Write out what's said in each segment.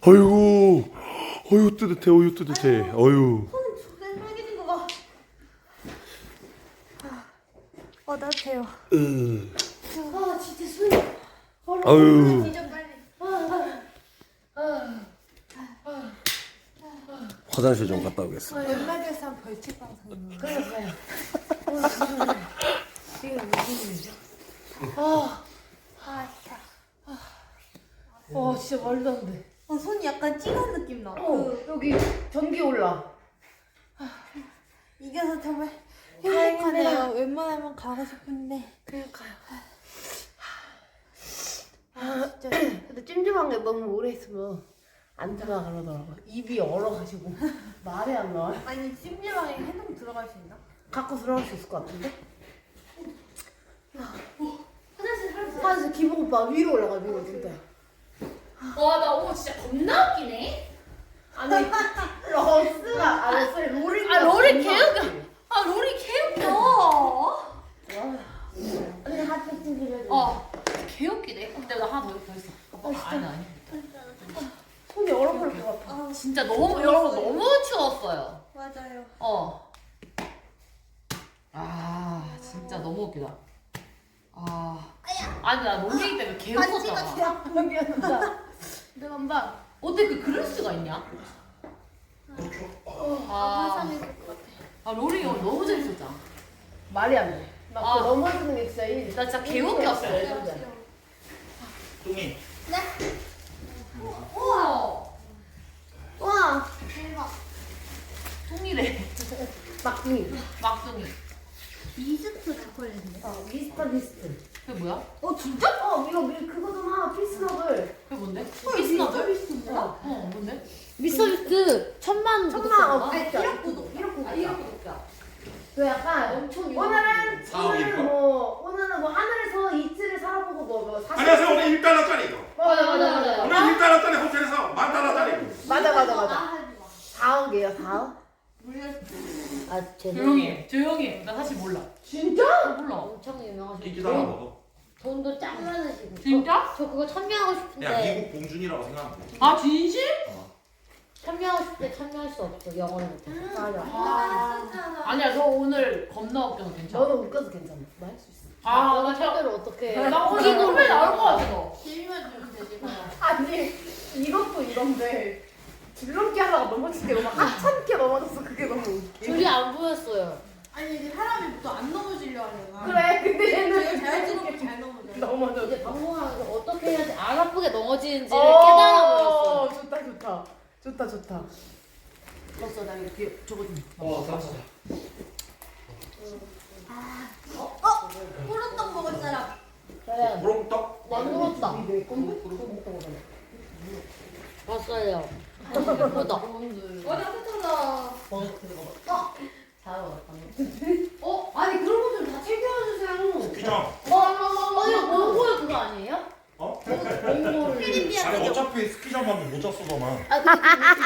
어이구, 어유 뜨뜻해, 어유 뜨뜻해, 어유. 손은 빨개진 거 봐. 따뜻해요. 아 진짜 손이 아유. 진짜 빨리. 화장실 좀 갔다 오겠습니다. 연락해서 한 벌칙 방송. 그러니까요. 이게 무슨 일이죠? 진짜 말도 안 돼. 손이 약간 찌간 느낌 나. 여기 전기 올라. 이겨서 정말 행복하네요. 웬만하면 가고 싶은데. 그러니까요. 진짜. 근데 찜찜한 게 너무 오래 있으면 안 들어가 그러더라고. 입이 얼어가지고 말이 안 나와. 아니 찜질방에 해동 들어갈 수 있나? 갖고 들어갈 수 있을 것 같은데? 화장실 할 수. 화장실 기본 오빠 위로 올라가 위로 진짜. 와, 나 오늘 진짜 겁나 웃기네. 아니 러스가 롤이 롤이 개웃겨. 롤이 개웃겨. 언니 하트 찜질해. 개웃기네. 근데 나 하나 더 있어. 아니. 손이 얼어버릴 것 같아. 진짜 너무, 여러분 너무 추웠어요. 맞아요. 진짜 너무 웃기다. 아니, 나 롤링 때문에 개웃었잖아. 미안하다. 내가 한번 어떻게 그럴 수가 있냐? 롤링이 오늘 너무 재밌었잖아. 말이 안 돼. 나 그거 넘어지는 게 진짜 나 진짜 개웃겼어. 뚱이 와 대박. 통이래. 막둥이. 막둥이. 미스트 초콜릿인데. 미스터 비스트. 그게 뭐야? 진짜? 이거 그거 좀 하나 피스너블. 그게 뭔데? 미스터 비스트 뭐야? 뭔데? 미스터비스트 1000만 천만 아니, 1억 구독. 1억 구독. 1억 구독자. 그 약간 엄청 오늘은 뭐 하늘에서 이틀을 살아보고 뭐 사실 안녕하세요. 오늘 1달러짜리 이거. 맞아. 오늘 1달러짜리 호텔에서 10,000달러짜리. 맞아. 4억이에요 4억? 조용히 해. 나 사실 몰라. 진짜? 몰라. 엄청 유명하시고 인기도 하나 먹어. 돈도 짱 많으시고. 진짜? 저 그거 참여하고 야 싶은데 미국 봉준이라고 생각하면 돼. 진심? 참여하고 싶을 때 참여할 수 없어. 영어를 못해서. 맞아. 아니야, 너 오늘 겁나 웃겨서 괜찮아. 너는 웃겨서 괜찮아. 나 할 수 있어. 너가 절대로 어떻게 나 오늘 노래 나올 것 같아, 너. 질문 좀 되지 마. 아니 이것도 이건데 줄넘기 하다가 넘어질 때 막 하찮게 넘어졌어. 그게 너무 웃겨. 줄이 안 보였어요. 아니 이제 사람이 또 안 넘어지려 하려나? 그래 근데 얘는 자연스럽게 잘 넘어져. 넘어져. 이제 방송하면서 어떻게 해야지 안 아프게 넘어지는지를 깨달아버렸어. 좋다. 벌써 나 이렇게 저거 좀. 맞아. 호로떡 먹을 사람. 그래. 부렁떡. 만들었다. 내 껌? 봤어요. 예쁘다. 맞아 끝났다. 잘 먹었다. 아니 그런 거 좀 다 챙겨주세요. 기정. 이거 몽골 그거 아니에요? 어? 몽골. 아니 어차피 스키장 가면 모자 쓰더만. 이제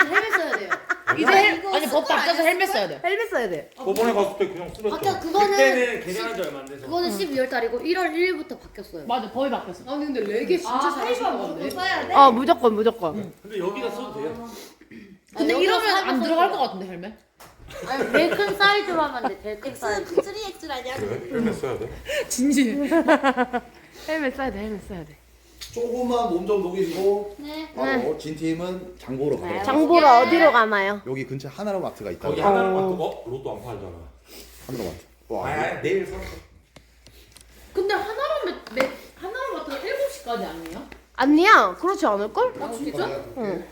헬멧 써야 돼요. 아니, 법 바뀌어서 헬멧 써야 돼. 헬멧 써야 돼. 저번에 갔을 때 그냥 쓰랬어. 아까 그거는 그때는 개장한 지 얼마 안 돼서. 그거는 12월 달이고 1월 1일부터 바뀌었어요. 맞아, 법이 바뀌었어. 아니 근데 레게 진짜 사이즈가 뭔데? 써야 돼. 무조건. 근데 여기가 써도 돼요? 근데 이러면 안 들어갈 것 같은데, 헬멧? 아니 제일 큰 사이즈로 하면 돼. 제일 큰 사이즈. 3X 아니야? 그래? 헬멧 써야 돼. 진심. 헬멧 써야 돼. 조금만 몸 좀 녹이시고 네. 바로 진 팀은 장보러 가요. 장 보러 어디로 가나요? 여기 근처 하나로마트가 있다고. 거기 하나로마트 로또 안 팔잖아. 하나로마트. 와, 내일 사. 근데 하나로 마트가 7시까지 아니에요? 아니야. 그렇지 않을걸? 진짜? 응.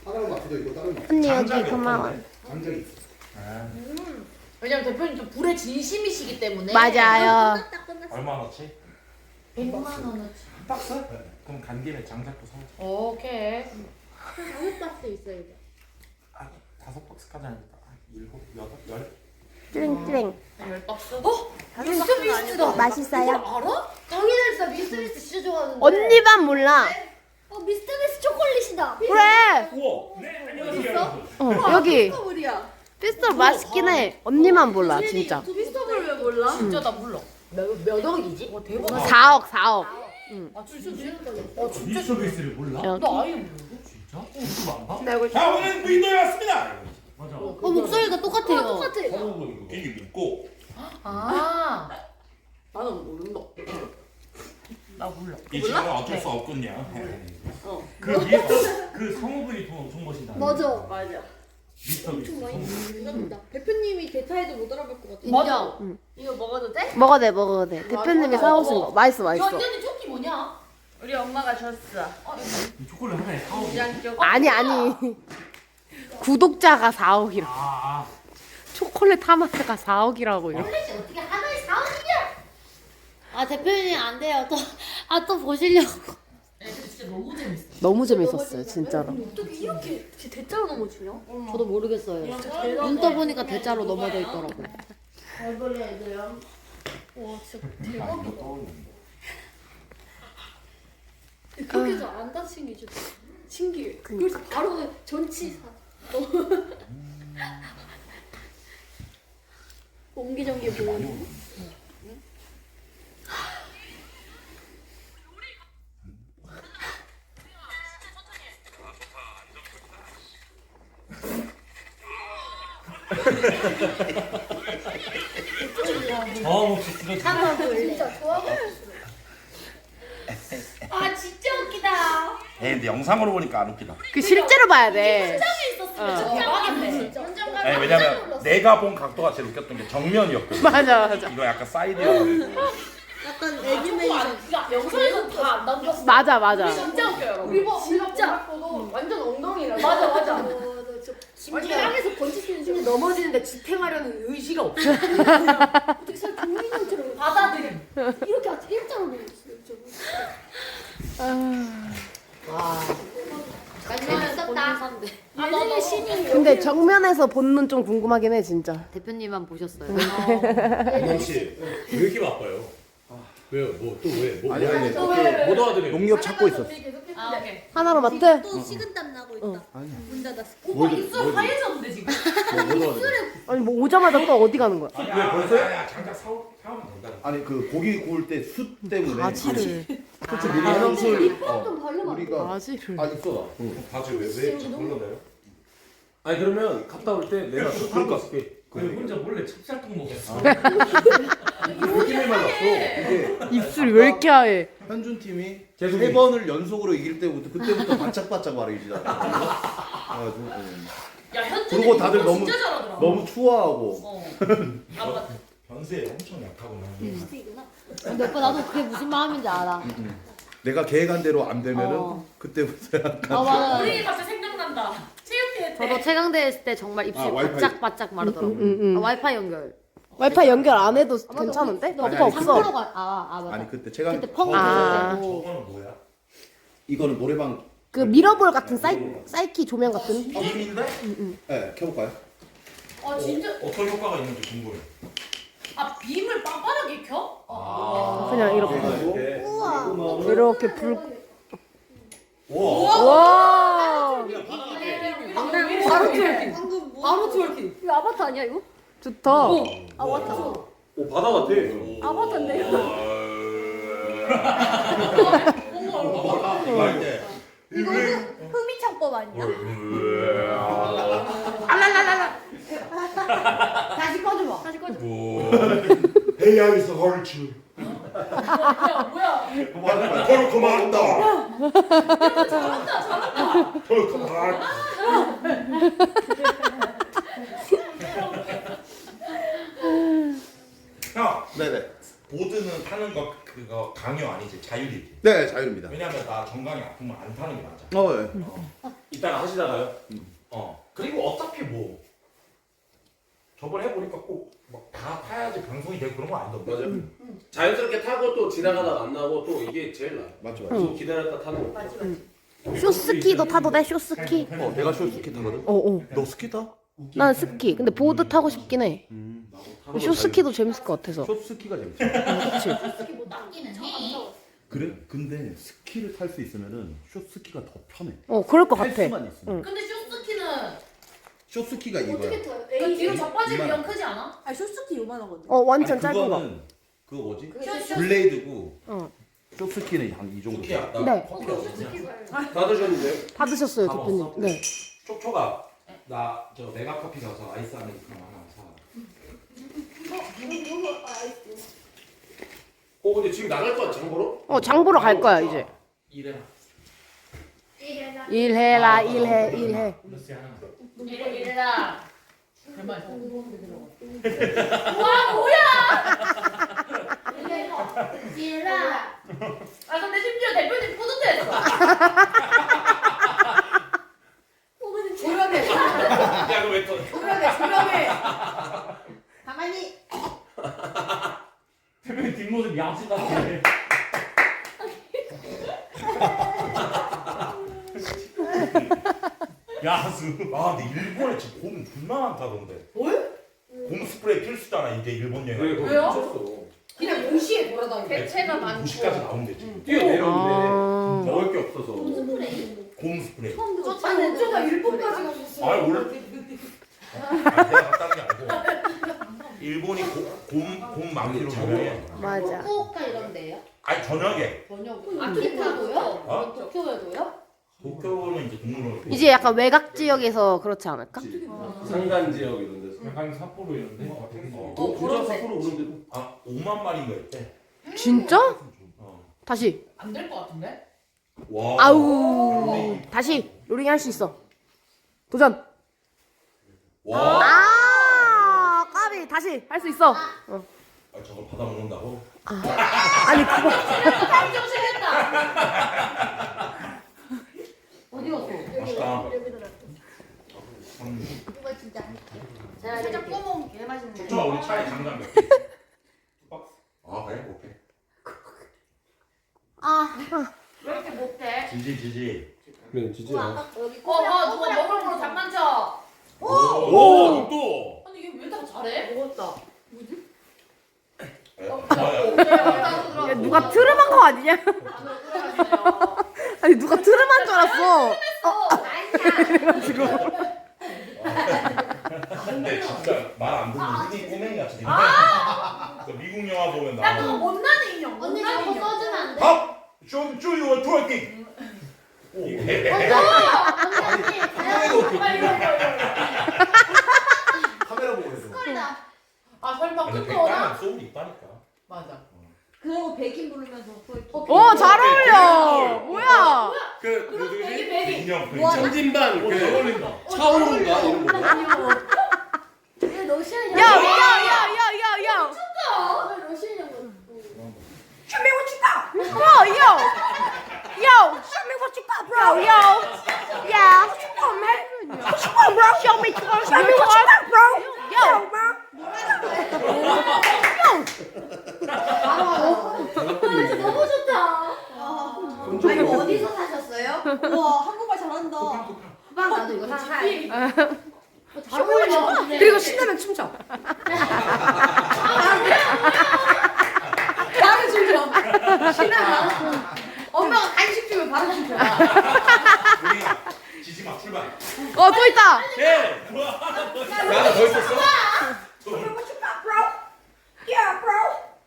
하나로마트도 있고 다른 마트. 언니 장작이 여기 그만. 없던데? 장작이 있어. 왜냐면 대표님 좀 불의 진심이시기 때문에. 맞아요. 얼마 넣지? 100만 원어치. 한 박스? 그럼 간 김에 장작도 사자. 오케이. 5박스 있어요 이제. 아니 5박스까지 아니다. 7, 8, 10. 쭈링. 10박스? 미스터비스트다. 맛있어요? 알아? 당연했어. 미스터비스트 진짜 좋아하는데. 언니만 몰라. 미스터비스트 초콜릿이다. 그래. 우와. 네, 안녕하세요. 여기 미스터블이야. 피스톨 맛있긴 해. 언니만 몰라 진짜. 미스터블 왜 몰라? 진짜 나 몰라. 몇 억이지? 대박. 4억. 아 진짜 진짜. 이 서비스를 몰라? 야, 나 아예 모르고. 진짜? 이거 안 봐? 나 이거 자 오늘 무인도에 왔습니다. 맞아. 목소리가 똑같아요. 똑같아. 여기 묻고 아. 나는 모른다. 나 몰라. 이 친구는 어쩔 수 없군요. 그 미스터 그 성우분이 돈 엄청 버신다. 맞아. 맞아. 미스터 비스 엄청 많이 성우. 생각난다. 대표님이 대타에도 못 알아볼 것 같아. 인정. 이거 먹어도 돼? 먹어도 돼, 먹어도 돼. 대표님이 사오신 거. 맛있어, 야, 맛있어. 언니 조끼 뭐냐? 우리 엄마가 줬어. 이 초콜릿 하나에 4억. 그냥 좀. 아니, 아니. 구독자가 4억이라. 아. 초콜릿 하나가 4억이라고. 이러. 어떻게 하나에 4원이냐? 아 대표님 안 돼요. 또 보시려고. 근데 진짜 너무 재밌어. 너무 재밌었어요, 진짜로. 어떻게 이렇게 대자로 넘어지냐? 저도 모르겠어요. 눈 떠보니까 대자로 넘어져 있더라고. 얼굴에 애들이랑. 와 진짜 대박이다. 그렇게 해서 안 다친 게 진짜 신기해. 그래서 바로 전치사. 옹기종기 보이는. 저항 없이 쓰러지. 진짜 좋아하고. 아 진짜 웃기다. 근데 영상으로 보니까 안 웃기다. 그 실제로 봐야 돼. 있었으면 진짜 대박인데. 아니, 왜냐면 내가 본 각도가 제일 웃겼던 게 정면이었거든. 맞아, 맞아. 이거 약간 사이드여가지고. 약간 애니메이션. 그러니까 영상에서 다 안 남겼어. 맞아, 맞아. 진짜 웃겨요, 여러분. 이거 진짜. 보고 완전 엉덩이라. 맞아, 맞아. 나 진짜 땅에서 번지 쓰는 심지어 중 넘어지는데 지탱하려는 의지가 없어. 어떻게 살 종민형처럼 받아들임. 이렇게 아주 일자로 누웠어요. 재밌었다. 예능의 신이. 근데 정면에서 본는 좀 궁금하긴 해, 진짜. 대표님만 보셨어요. 이놈 씨, 왜 이렇게 바빠요? 왜요? 뭐 또 왜? 뭐 아니, 아니. 못 알아들어요. 농협 찾고 있었어. 아 오케이. 하나로 마트? 또 식은땀 나고 있다. 문 닫았어. 오빠 입술 하얘졌는데 지금. 아니, 뭐 오자마자 또 어디 가는 거야? 왜 벌써? 야, 장작 사오면 된다. 아니 그 고기 구울 때 숯 때문에. 바지를. 그치 미리 향술. 립밤 좀 바르면 안 돼? 우리가 바지를. 아 있어. 바지 왜 불러나요? 아니 그러면 갔다 올 때 내가 또 그러니까 쓸게. 왜 혼자 몰래 찹쌀떡 먹었어? 느낌이 맞았어. 이게 입술이 왜 이렇게 하얘? 현준 팀이 계속 3번을 연속으로 이길 때부터 그때부터 반짝반짝 말이지. 그래가지고 야 현준이 그리고 다들 이거 너무- 진짜 잘하더라. 너무 추워하고. 어. 아빠 변수에 엄청 약하구나. 근데 오빠 나도 그게 무슨 마음인지 알아. 내가 계획한 대로 안 되면은 어. 그때부터 약간 아 맞아. 우리 갑자기 생각난다. 체육대회 때. 저도 체강대회 했을 때 정말 입술 와이파이. 바짝바짝 마르더라고요. 응. 아, 와이파이 연결. 와이파이 연결 안 해도 괜찮은데? 아니, 거부가 아니, 없어. 맞아. 아니 그때 제가 그때 펑 아. 터졌고. 저거는 뭐야? 이거는 노래방 그 미러볼 같은 사이키 조명 같은? 빔인데? 네 켜볼까요? 아 진짜. 어떤 효과가 있는지 궁금해. 아 빔을 빵빵하게 켜? 그냥 이렇게. 그래가지고 이렇게 불. 우와. 와. 바로 트월킹. 방금 뭐? 바로 트월킹. 이거 아바타 아니야 이거? 좋다. 아바타. 오 바다 같아. 아바타인데. 이거 할 때. 이거는 흠이창법 아니야? 다시 꺼줘봐. 다시 꺼줘. 해양에서 헐츠. 뭐야? 헐크만다. 잘한다. 헐크만. 형, 네네. 보드는 타는 거 그거 강요 아니지 자율이지. 네 자유입니다. 왜냐면 나 정강이 아프면 안 타는 게 맞아. 네. 이따가 하시다가요. 그리고 어차피 뭐 저번에 해보니까 꼭 막 다 타야지 방송이 되고 그런 거 아니던데. 맞아. 자연스럽게 타고 또 지나가다가 안 나고 또 이게 제일 나아. 맞죠 또 기다렸다 타는 거. 쇼스키도 타도 돼, 쇼스키? 내가 쇼스키 타거든. 어. 너 스키 타? 난 스키. 근데 보드 타고 싶긴 해. 쇼스키도 재밌을 것 같아서. 쇼스키가 재밌어. 그치? 뭐 닦이는 해. 그래? 근데 스키를 탈 수 있으면은 쇼스키가 더 편해. 그럴 것 탈 같아. 수만 있으면. 근데 쇼스키는 쇼스키가 이거야. 어떻게 타요? 그 뒤로 에이. 자빠질 이만. 비용 크지 않아? 아 쇼스키 요만하거든. 완전 아니, 짧은 거. 그거는 그거 뭐지? 쇼 블레이드고 어. 쇼스키는 한 이 정도. 쿠키야 나 네. 커피 없냐? 다 드셨는데요? 받으셨어요, 다 대표님. 먹었어? 네. 촉촉아 나 저 메가 커피 가서 아이스 아메리카노 하나 사. 근데 지금 나갈 거 같아, 장보러? 장 보러 갈 거야, 이제. 이래. 일해라, 일해. 플러스 하나. 이래라. 정말. 일라. 아 근데 심지어 대표님 뿌듯해했어. 조용해. 야, 그거 왜 또? 조용해. 가만히. 대표님 뒷모습 야수 같아. 야수. 아 근데 일본에 지금 곰 존나 많다던데. 뭘? 곰 스프레이 필수잖아 이제 일본 여행. 왜, 그거 왜요? 미쳤어. 그냥 무시해 돌아다니고. 대체가 많고. 90까지 나온대 지금. 뛰어내렸는데 먹을 게 없어서. 곰 스프레이. 아니 어쩌다 일본까지 가셨어. 아니 원래 내가 갔다는 게 아니고 일본이 곰 많기로 유명해. 맞아. 후쿠오카 이런 데요? 아니 저녁에 아키타도요? 어? 도쿄에도요? 도쿄는 이제 동물원. 이제 약간 외곽 지역에서 그렇지 않을까? 상간 지역 이런 데서. 약간 삿포로 이런데. 부자 사포로 그런 데도. 아 5만 마리인가 했대. 진짜? 어. 다시. 안 될 것 같은데? 와. 아우. 다시. 로링 할 수 있어. 도전. 와. 아, 까비. 다시. 할 수 있어. 아, 저걸 받아 먹는다고? 아니, 그거. 어디 갔어? 맛있다. 이거 진짜. 살짝 구워먹으면 개 맛있는데. 촉촉아 우리 차에 장난 몇 개? 두 박스. 아 그래? 오케이. 왜 이렇게 못해? 지지. 그래, 진짜. 여기 누가 먹을 걸로 장난쳐. 오, 또. 아니 이게 왜 다 잘해? 먹었다. 뭐야? 야, 누가 트름한 거 아니냐? 아니, 누가 트름한 줄 알았어. 근데 진짜 말 안 듣는 흔히 꼬맹이 같이 생겼네. 그 미국 영화 보면 나 그거 나오는 못나는 인형. 언니 못나는 저거 인형. 써주면 안 돼? 밥! 쇼 유어 트월킹! 언니 자연. 카메라 보고 해서. 콜이다. 아 설마 근데 끝도 오나? 백단은 소울이 있다니까. 맞아. 그리고 백인 부르면서 잘 어울려. 뭐야? 그, 누구지? 인형 그 뭐 인형. 천진반, 잘 그, 어울린다. 차오른가? 이런 거. 왜 러시아 형? 야. 왜 러시아 형? Yo, show me what you got, bro. Yo, yeah. What you got, man? What you got, bro? Show me what you got, bro. Yo, 너무 좋다. 아 이거 어디서 사셨어요? 와 한국말 잘한다. 빵 나도 이거 사야 돼. 잘 어울려. 그리고 신나면 춤춰. 바로 춤춰. 신나면. 엄마가 간식 주면 바로 춤춰. 우리 지지마 출발. 또 있다. 예! 뭐야? 나는 더 있었어?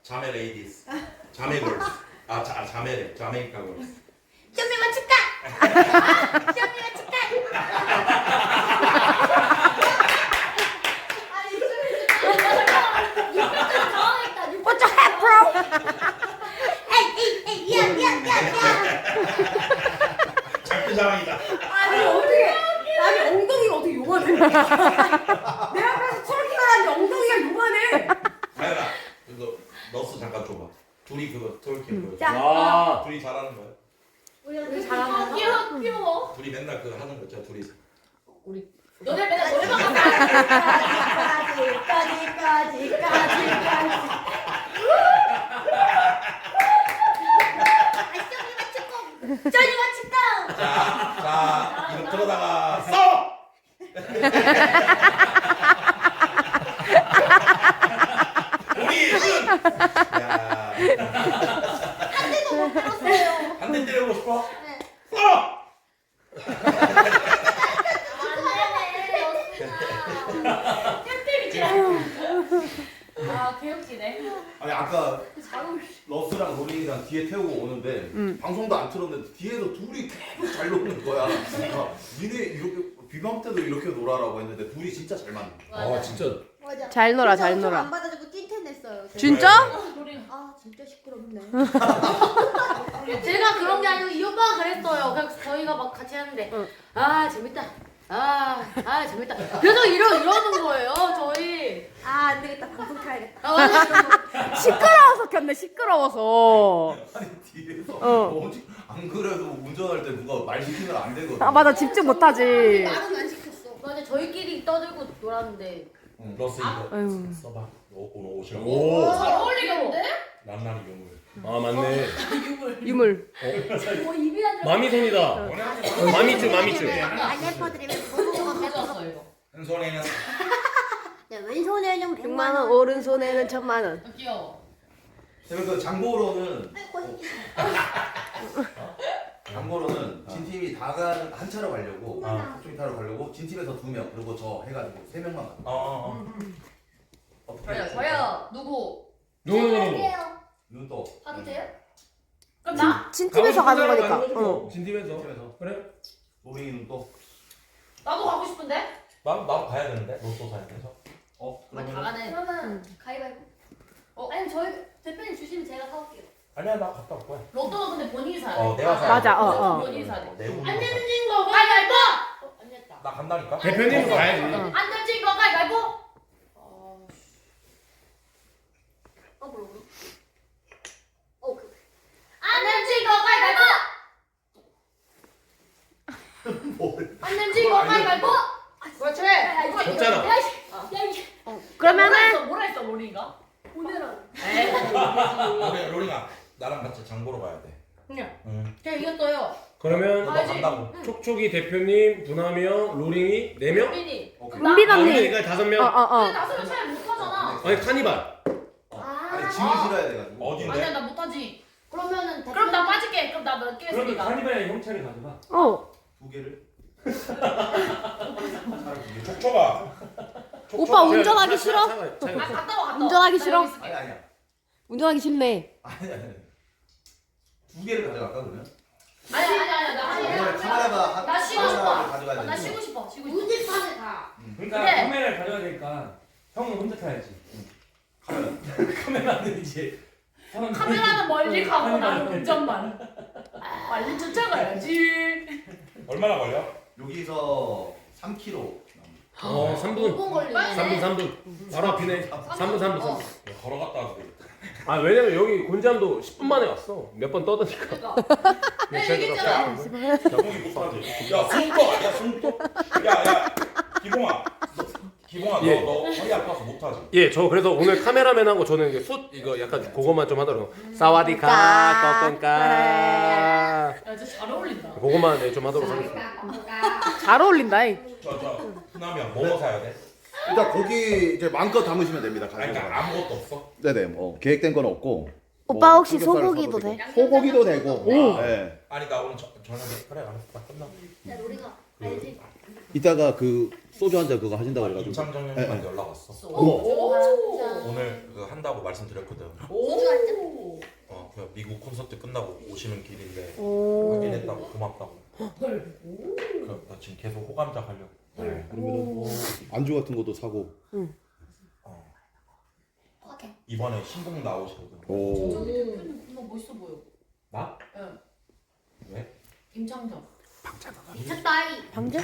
자매 레이디스. 자매 걸스. 아 자매래. 자메이카 걸스. 쇼미가 축하. 쇼미가 축하. 아니 쇼미 당황했다. What the heck, bro? 에이 미안. 작두 자매이다. 아니 어떻게? 아니 엉덩이가 어떻게 요만해? 내 앞에서 철기가 하는데 엉덩이가 요만해. 다현아, 이거 너스 잠깐 줘봐. 둘이 그거 트월킹 보여줘. 자. 와. 둘이 잘하는 거야? 우리 아 귀여워. 둘이 맨날 그 하는 거 있잖아. 둘이. 너네 맨날 노래방 가서 까지. 쇼미가 축하. 자, 이거 들어다가 싸워! 우리 승! 야. 한 대도 못 들었어요. 한 대 때려보고 싶어? 네. 싸워! 아 개웃기네. 아니 아까 러스랑 로링이랑 뒤에 태우고 오는데 비방도 안 틀었는데 뒤에서 둘이 계속 잘 노는 거야. 니네 이렇게 비방 때도 이렇게 놀아라고 했는데 둘이 진짜 잘 맞는 거야. 아 진짜 맞아. 잘 놀아, 그래서 잘 엄청 놀아. 안 받아주고 찐텐했어요. 진짜? 아 진짜 시끄럽네. 제가 그런 게 아니고 이 오빠가 그랬어요. 그래서 저희가 막 같이 하는데 아 재밌다. 아 재밌다. 계속 이러는 거예요. 저희. 아 안 되겠다. 방송 켜야겠다. 아 맞아. 시끄러워서 켰네, 시끄러워서. 아니 뒤에서 어. 안 그래도 운전할 때 누가 말 시키면 안 되거든. 아, 맞아, 집중 못하지. 말은 안 시켰어. 맞아 저희끼리 떠들고 놀았는데. 러스 이거 아유. 써봐. 오늘 옷이랑. 오. 잘 어울리겠는데? 란란이 용을. 아 맞네. 유물. 뭐 입이라는 마미손이다. 마미쭈 마미쭈. 안 예뻐드리면 가져왔어 이거. 한 손에는 왼손에는 6만 원, 오른손에는 1,000만 원. 아, 귀여워. 그 장보러는 장보러는 진 팀이 한 차로 가려고 저쪽이 타러 가려고 진 팀에서 2명 그리고 저 해가지고 3명만 가. 어떻게? 저요. 누구? 누구? 이건 또 하도 돼요? 그럼 나 친팀에서 가는 거니까. 어. 진팀에서. 팀에서 그래? 로링이는 또 나도 가고 싶은데? 나도 가야 되는데 로또 사야 돼서. 다 그러면 가네. 그러면 가위바위보. 아니 저희 대표님 주시면 제가 사올게요. 아니야 나 갔다 올 거야. 로또는 근데 본인이 사야 돼. 내가 사야 맞아, 돼. 어. 본인이 사야 돼. 내 운으로 안 사. 내는 거 가위바위보! 안 냈다. 나 간다니까. 대표님 가야지. 안 내는 거 가위바위보! 뭐라고? 안 내는 거 가위바위보! 안 내는 거 가위바위보! 그렇지. 졌잖아. 그러면은 뭐라 했어 로리가? 오늘은 로링아 나랑 같이 장 보러 가야 돼. 응. 제가 이겼어요. 그러면 너 간다고. 촉촉이 대표님, 부남이 형, 로링이 4명? 로린이. 은빈 언니. 로링이까지 5명? 어. 나서는 잘 못하잖아. 아니 카니발. 아니 짐을 실어야 돼가지고. 어딘데? 아니야 나 못하지. 그러면은 그럼 나 빠질게. 그럼 나 몇 개 했으니까. 카니발에 형차를 가져가. 어. 2개를? 촉촉아. 오빠 운전하기 싫어? 아 갔다 와 갔다 와. 운전하기 나 싫어? 여기 있을게. 아니야. 운전하기 싫네. 아니야. 2개를 가져갈까 그러면? 아니야 나 왜냐면 카메라가 나 쉬고 카메라를 싶어. 가져가야 나 되니까. 쉬고 싶어. 쉬고 싶어. 우주판에 가. 그러니까 그래. 카메라를 가져야 되니까 형은 혼자 타야지. 카메라는 이제 카메라는 멀리 가고 나는 운전만. 빨리 쫓아가야지. 얼마나 걸려? 여기서 3km. 3분. 5분 걸리네. 3분. 바로 앞이네. 3분. 걸어갔다 와도 되겠다. 아 왜냐면 여기 곤지암도 10분 만에 왔어. 몇 번 떠드니까. 그러니까. 내가 얘기했잖아. 자국이 못하지. 야 숨도 아니야 숨도. 야야 기봉아. 기봉아 예. 너 허리 아파서 못하지. 예, 저 그래서 오늘 카메라맨하고 저는 이제 숯 이거 약간 그거만 좀 하더라고. 사와디카, 꺼끈까. 야 진짜 잘 어울린다. 그거만 네, 좀 하도록 하겠습니다. 잘 어울린다. 잉. 저 흔하면 뭐 사야 돼? 일단 고기 이제 마음껏 담으시면 됩니다. 아니 그러니까 아무것도 없어? 네네. 뭐 계획된 건 없고. 오빠 혹시 삼겹살 소고기도 사도 돼? 되고. 소고기도 되고. 오. 네. 아니 나 오늘 저녁에 그래 알았어 나 끝나고. 야 로리가 알지? 이따가 그 소주 한 잔 그거 하신다고 그래가지고. 임창정 형님한테 연락 왔어. 오. 오늘 그 한다고 말씀드렸거든. 오. 그 미국 콘서트 끝나고 오시는 길인데 오. 확인했다고 고맙다고. 나 지금 계속 호감작 하려고. 그러면은 안주 같은 것도 사고. 이번에 신곡 나오시거든. 오. 저기 대표님 정말 멋있어 보여. 나? 응. 왜? 김창정. 미쳤다이. 방제?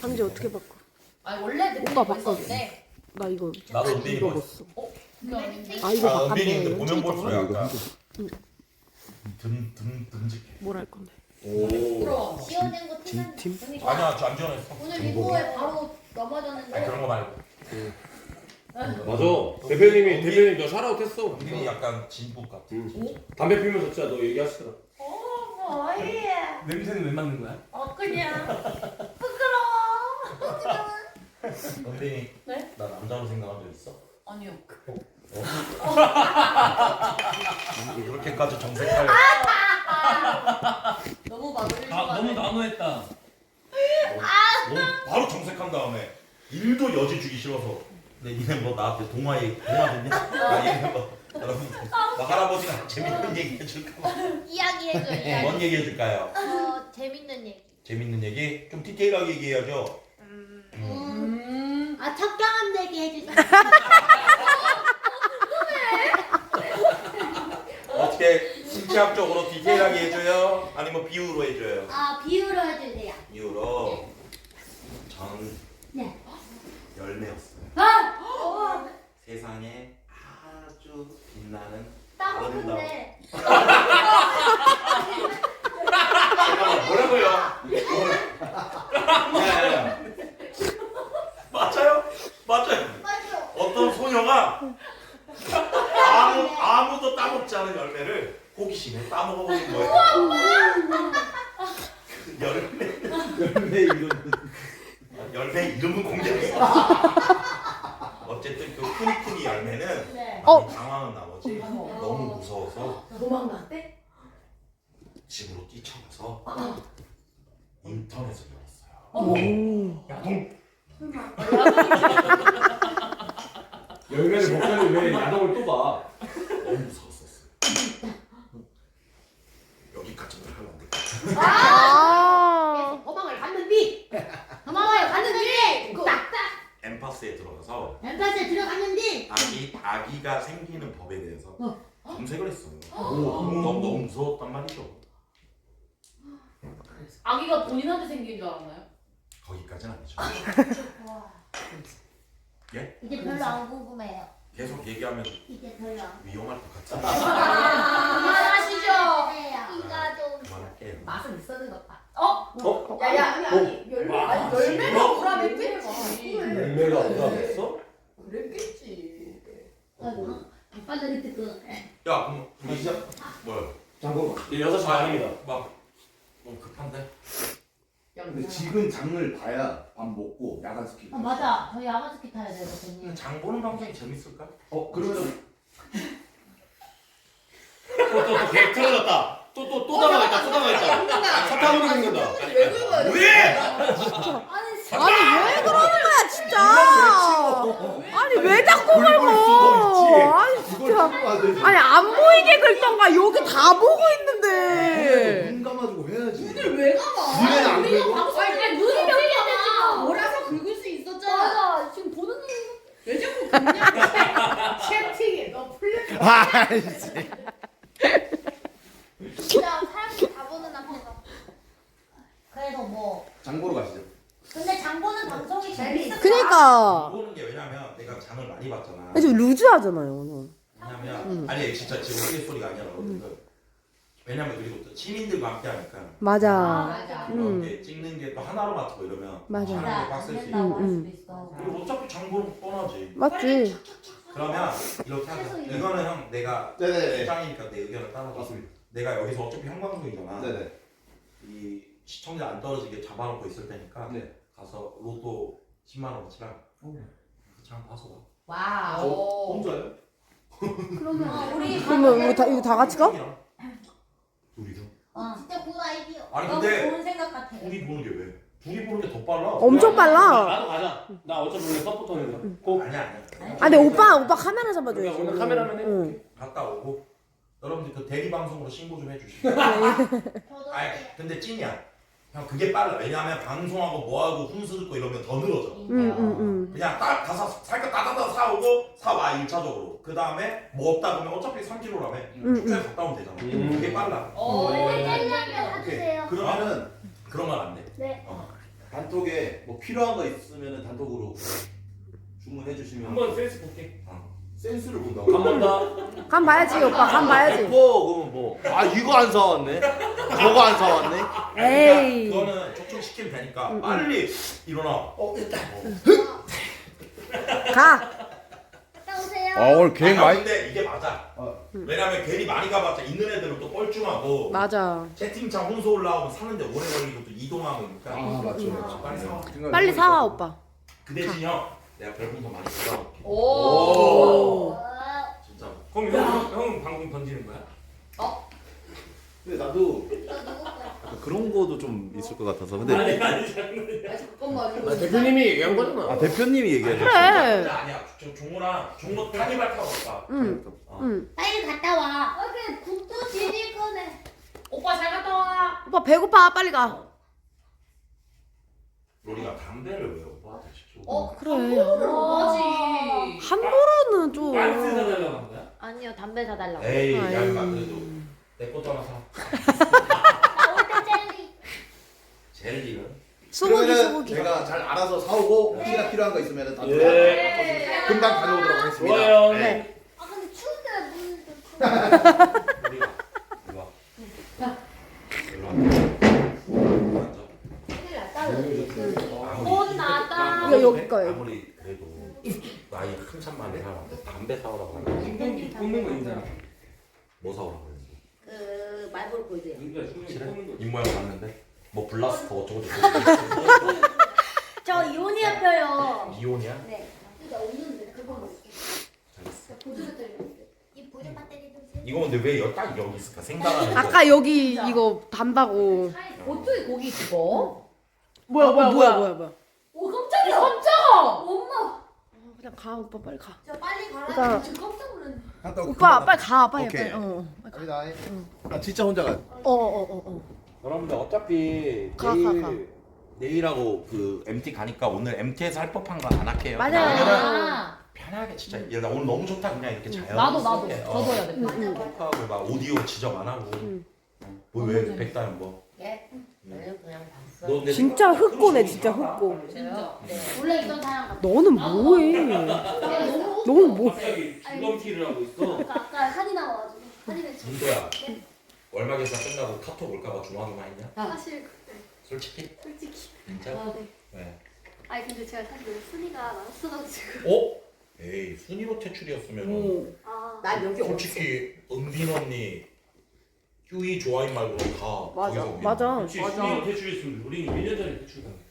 방제 어떻게 바꿔? 아 원래 대표님 오빠 바꿔. 멋있었는데. 나 이거 나도 은빈이 이거 뭐 못 써. 그게 아닌데. 아 이거 아 은빈이 바꿨네. 근데 보면 볼수록 약간 응. 듬직해. 뭘 할 건데? 오. 부러워. 지어낸 거 팀? 팀? 아니야 저 안 지원했어. 오늘 리보에 바로 아니 넘어졌는데 그런 거 말고. 맞아. 대표님 너 샤라웃 했어. 은빈이 약간 진국 같아. 담배 피면서 진짜 너 얘기하시더라. 어이 냄새는 왜 맡는 거야? 그냥. 은빈이 네? 나 남자로 생각한 적 있어? 아니요. 그렇게까지 정색할. 너무 막 올릴 것 너무 같아. 단호했다. 너 바로 정색한 다음에 일도 여지 주기 싫어서. 근데 니네 뭐 나한테 동화 됐냐? 나 얘기해봐. 여러분, 뭐 할아버지가 재밌는 얘기 해줄까? 이야기 해줘 이야기. 뭔 얘기 해줄까요? 재밌는 얘기. 재밌는 얘기? 좀 디테일하게 얘기해야죠. 아 적당한 얘기 해주세요. 어떻게 신체학적으로 디테일하게 해줘요? 아니면 비유로 해줘요? 아 비유로 해주세요. 비유로 전 네. 열매였어요. 아! 세상에 아주 빛나는 따먹는데. 잠깐만 뭐라고요? 야야야 맞아요? 맞아요. 맞죠? 어떤 소녀가 아무도 따먹지 않은 열매를 호기심에 따먹어버린 거예요. 열매 이름은 공개했어. 어쨌든 그 푸니푸니 열매는 네. 많이 당황한 나머지 너무 무서워서 도망갔대? 집으로 뛰쳐가서 인터넷을 열었어요. 야동. 열매를 먹자니 왜 야동을 또 봐? 너무 무서웠었어요. 여기까지만 하면 안 돼. 아. 도망을 갔는 뒤. 도망을 갔는 뒤. 딱딱. 엠파스에 들어가서 엠파스에 들어갔는데. 아기가 생기는 법에 대해서 검색을 했어요. 너무 무서웠단 말이죠. 아기가 본인한테 생긴 줄 알았나요? 거기까지는 아니죠. 이제 별로 안 궁금해요. 계속 얘기하면 이제 별로 안. 위험할 것 같아요. 그만하시죠. 이가 좀. 그만할게요. 맛은 있었는 것 같다. 야야 아니 열매가 오라랬겠지. 열매가 오라랬어? 그랬겠지. 빨리 그. 야 그럼 시작. 뭐야? 잠깐만. 6시 반입니다. 막 너무 급한데? 근데 지금 장을 봐야 밥 먹고 야간 스키. 아 맞아. 저희 야간 스키 타야 되거든요. 장 보는 방송이 재밌을까? 그러면 또 계획 틀어졌다. 또 당하겠다. 사탕으로 생긴다. 왜 긁어야 돼? 왜? 아니 왜 그러는 거야 진짜. 아니 왜 자꾸 긁어. 아니 진짜. 아니 안 보이게 긁던가 여기 다 보고 있는데. 눈 감아주고 해야지. 눈을 왜 감아? 눈에는 안 긁어? 아니 눈이 명이야. 몰아서 긁을 수 있었잖아. 맞아. 지금 보는 눈. 왜 자꾸 긁냐? 채팅에 너 풀렸어. 아이씨. 진짜 사람들이 다 보는 앞에서. 그래서 뭐. 장 보러 가시죠. 근데 장보는 방송이 재밌어. 그니까. 보는 게 왜냐면 내가 장을 많이 봤잖아. 좀 루즈하잖아요. 왜냐면 아니 진짜 지금 우리 소리가 아니라 여러분들. 왜냐면 그리고 또 시민들과 함께 하니까 맞아. 맞아. 이렇게 찍는 게 또 하나로 맡고 이러면 맞아. 촬영이 빡셀 수 있고 된다고 할 수도 있어. 그리고 어차피 장 보는 거 뻔하지. 맞지. 그러면 이렇게 하자. 계속 이거는 형 내가 네네네. 주장이니까 내 의견을 따라줘. 맞습니다. 내가 여기서 어차피 형방송이잖아. 네네. 이 시청자 안 떨어지게 잡아놓고 있을 테니까 네. 가서 로또 10만 원어치랑 장 봐서 와. 와우. 혼자요? 그러면 우리 그러면 우리 다 이거 다 같이 가? 둘이서? 진짜 굿 아이디어. 아니, 너무 근데 좋은 생각 같아. 둘이 보는 게 왜? 둘이 보는 게 더 빨라. 엄청 빨라. 나도 가자. 나 어차피 오늘 서포터니까. 꼭. 아니야. 아 근데 오빠 카메라 잡아줘야지. 우리가 오늘 카메라맨 해. 응. 갔다 오고 여러분들 그 대리 방송으로 신고 좀 해주시고. 저도 아니 근데 찐이야. 형 그게 빨라. 왜냐하면 방송하고 뭐하고 훈수 듣고 이러면 더 늘어져. 응. 그냥 딱 가서 살까 따다다 사오고 사와 1차적으로. 그 다음에 뭐 없다 보면 어차피 3kg라며. 축제에 갔다 오면 되잖아. 그게 빨라. 셀리하면 해주세요. 그러면은 그런 건 안 돼. 네. 단톡에 뭐 필요한 거 있으면 단톡으로 주문해 주시면 한번 센스 볼게. 센스를 본다고. 한 번 더. 간 봐야지 오빠 간 봐야지. 그러면 뭐. 아 이거 안 사왔네. 저거 안 사왔네. 에이. 그거는 촉촉시키면 되니까 빨리 일어나. 가. 갔다 오세요. 오늘 근데 이게 맞아. 왜냐면 괜히 많이 가봤자 있는 애들은 또 뻘쭘하고 맞아. 채팅창 혼수 올라오면 사는데 오래 걸리고 또 이동하고 그러니까 맞죠. 빨리 사. 빨리 사와 오빠. 그 대신 형 내가 별풍선 많이 받아올게. 오. 와. 진짜. 그럼 형은 방송 던지는 거야? 근데 나도 약간 그런 거도 좀 있을 것 같아서. 근데 잠깐만. 아, 대표님이 얘기한 거잖아. 아 대표님이 얘기하셨어. 그래. 아니야. 종로 카니발 타고 갈까? 빨리 갔다 와. 그래 국도 지닐 거네. 오빠 잘 갔다 와. 오빠 배고파 빨리 가. 로리가 담배를 왜 오빠한테 시켜? 그래. 뭐지? 함부로는 좀. 반스 사달라고 한 거야? 아니요 담배 사달라고. 에이, 아이. 야 임마 그래도 내 것도 하나 사. 올때 젤리. 젤리는? 소고기 소고기. 제가 잘 알아서 사오고 혹시나 필요한 거 있으면 다 예. 금방 가져오도록 하겠습니다. 좋아요. 네. 아 근데 추운데 물 좀. 로리가 이리 와. 일로 와. 앉아. 큰일 났다. 혼나다. 이거 여기 거예요. 아무리 그래도 나이 한참 많은 사람한테 담배 사오라고 하는 충전기 꽂는 거 있잖아. 뭐 사오라고 그랬는데 그 말벌 보이세요? 그러니까 충전기 꽂는 거. 입모양 봤는데 뭐 블라스터 어쩌고 저쩌고 저 이온이야 펴요. 이온이야? 네. 나 없는데 그거 먹을게. 잘했어. 보조 배터리 먹을게. 이 보조 배터리 좀 세. 이거 근데 왜 딱 여기 있을까? 생각하는 아까 여기 이거 단다고. 어떻게 거기 있어? 뭐야. 오 깜짝이야. 깜짝아. 엄마. 그냥 가 오빠 빨리 가. 저 빨리 가라. 그러니까- 저 깜짝 놀랐네. 오빠 빨리 가 빨리 오케이. 빨리. 갑니다. 나 진짜 혼자 가. 여러분들 어차피 가. 내일하고 그 MT 가니까 오늘 MT에서 할 법한 거 안 할게요. 맞아요. 그냥 편하게 진짜 나 오늘 너무 좋다 그냥 이렇게 자연. 나도 저도 해야 돼. 하고 막 오디오 지적 안 하고. 뭐왜 백다연 뭐? 예. 그냥 봤어. 너 근데 진짜 흑고네 진짜 흑고. 진짜. 원래 있던 사람 같아. 너는 뭐해? 너는 뭐? 갑자기 줄넘기를 하고 있어. 아까 한이 나와가지고 한이는 저 민도야 월말 계산 끝나고 카톡 올까봐 조마조마했냐? 사실 솔직히? 솔직히. 진짜? 네. 왜? 아니 근데 제가 사실 너무 순위가 많았어가지고. 어? 에이 순위로 퇴출이었으면 아. 난 여기 솔직히 은빈 언니 휴이 좋아인 말고 다 맞아. 거기서 맞아. 혹시 순위로 퇴출했으면 우리는 1년 전에 퇴출당했어.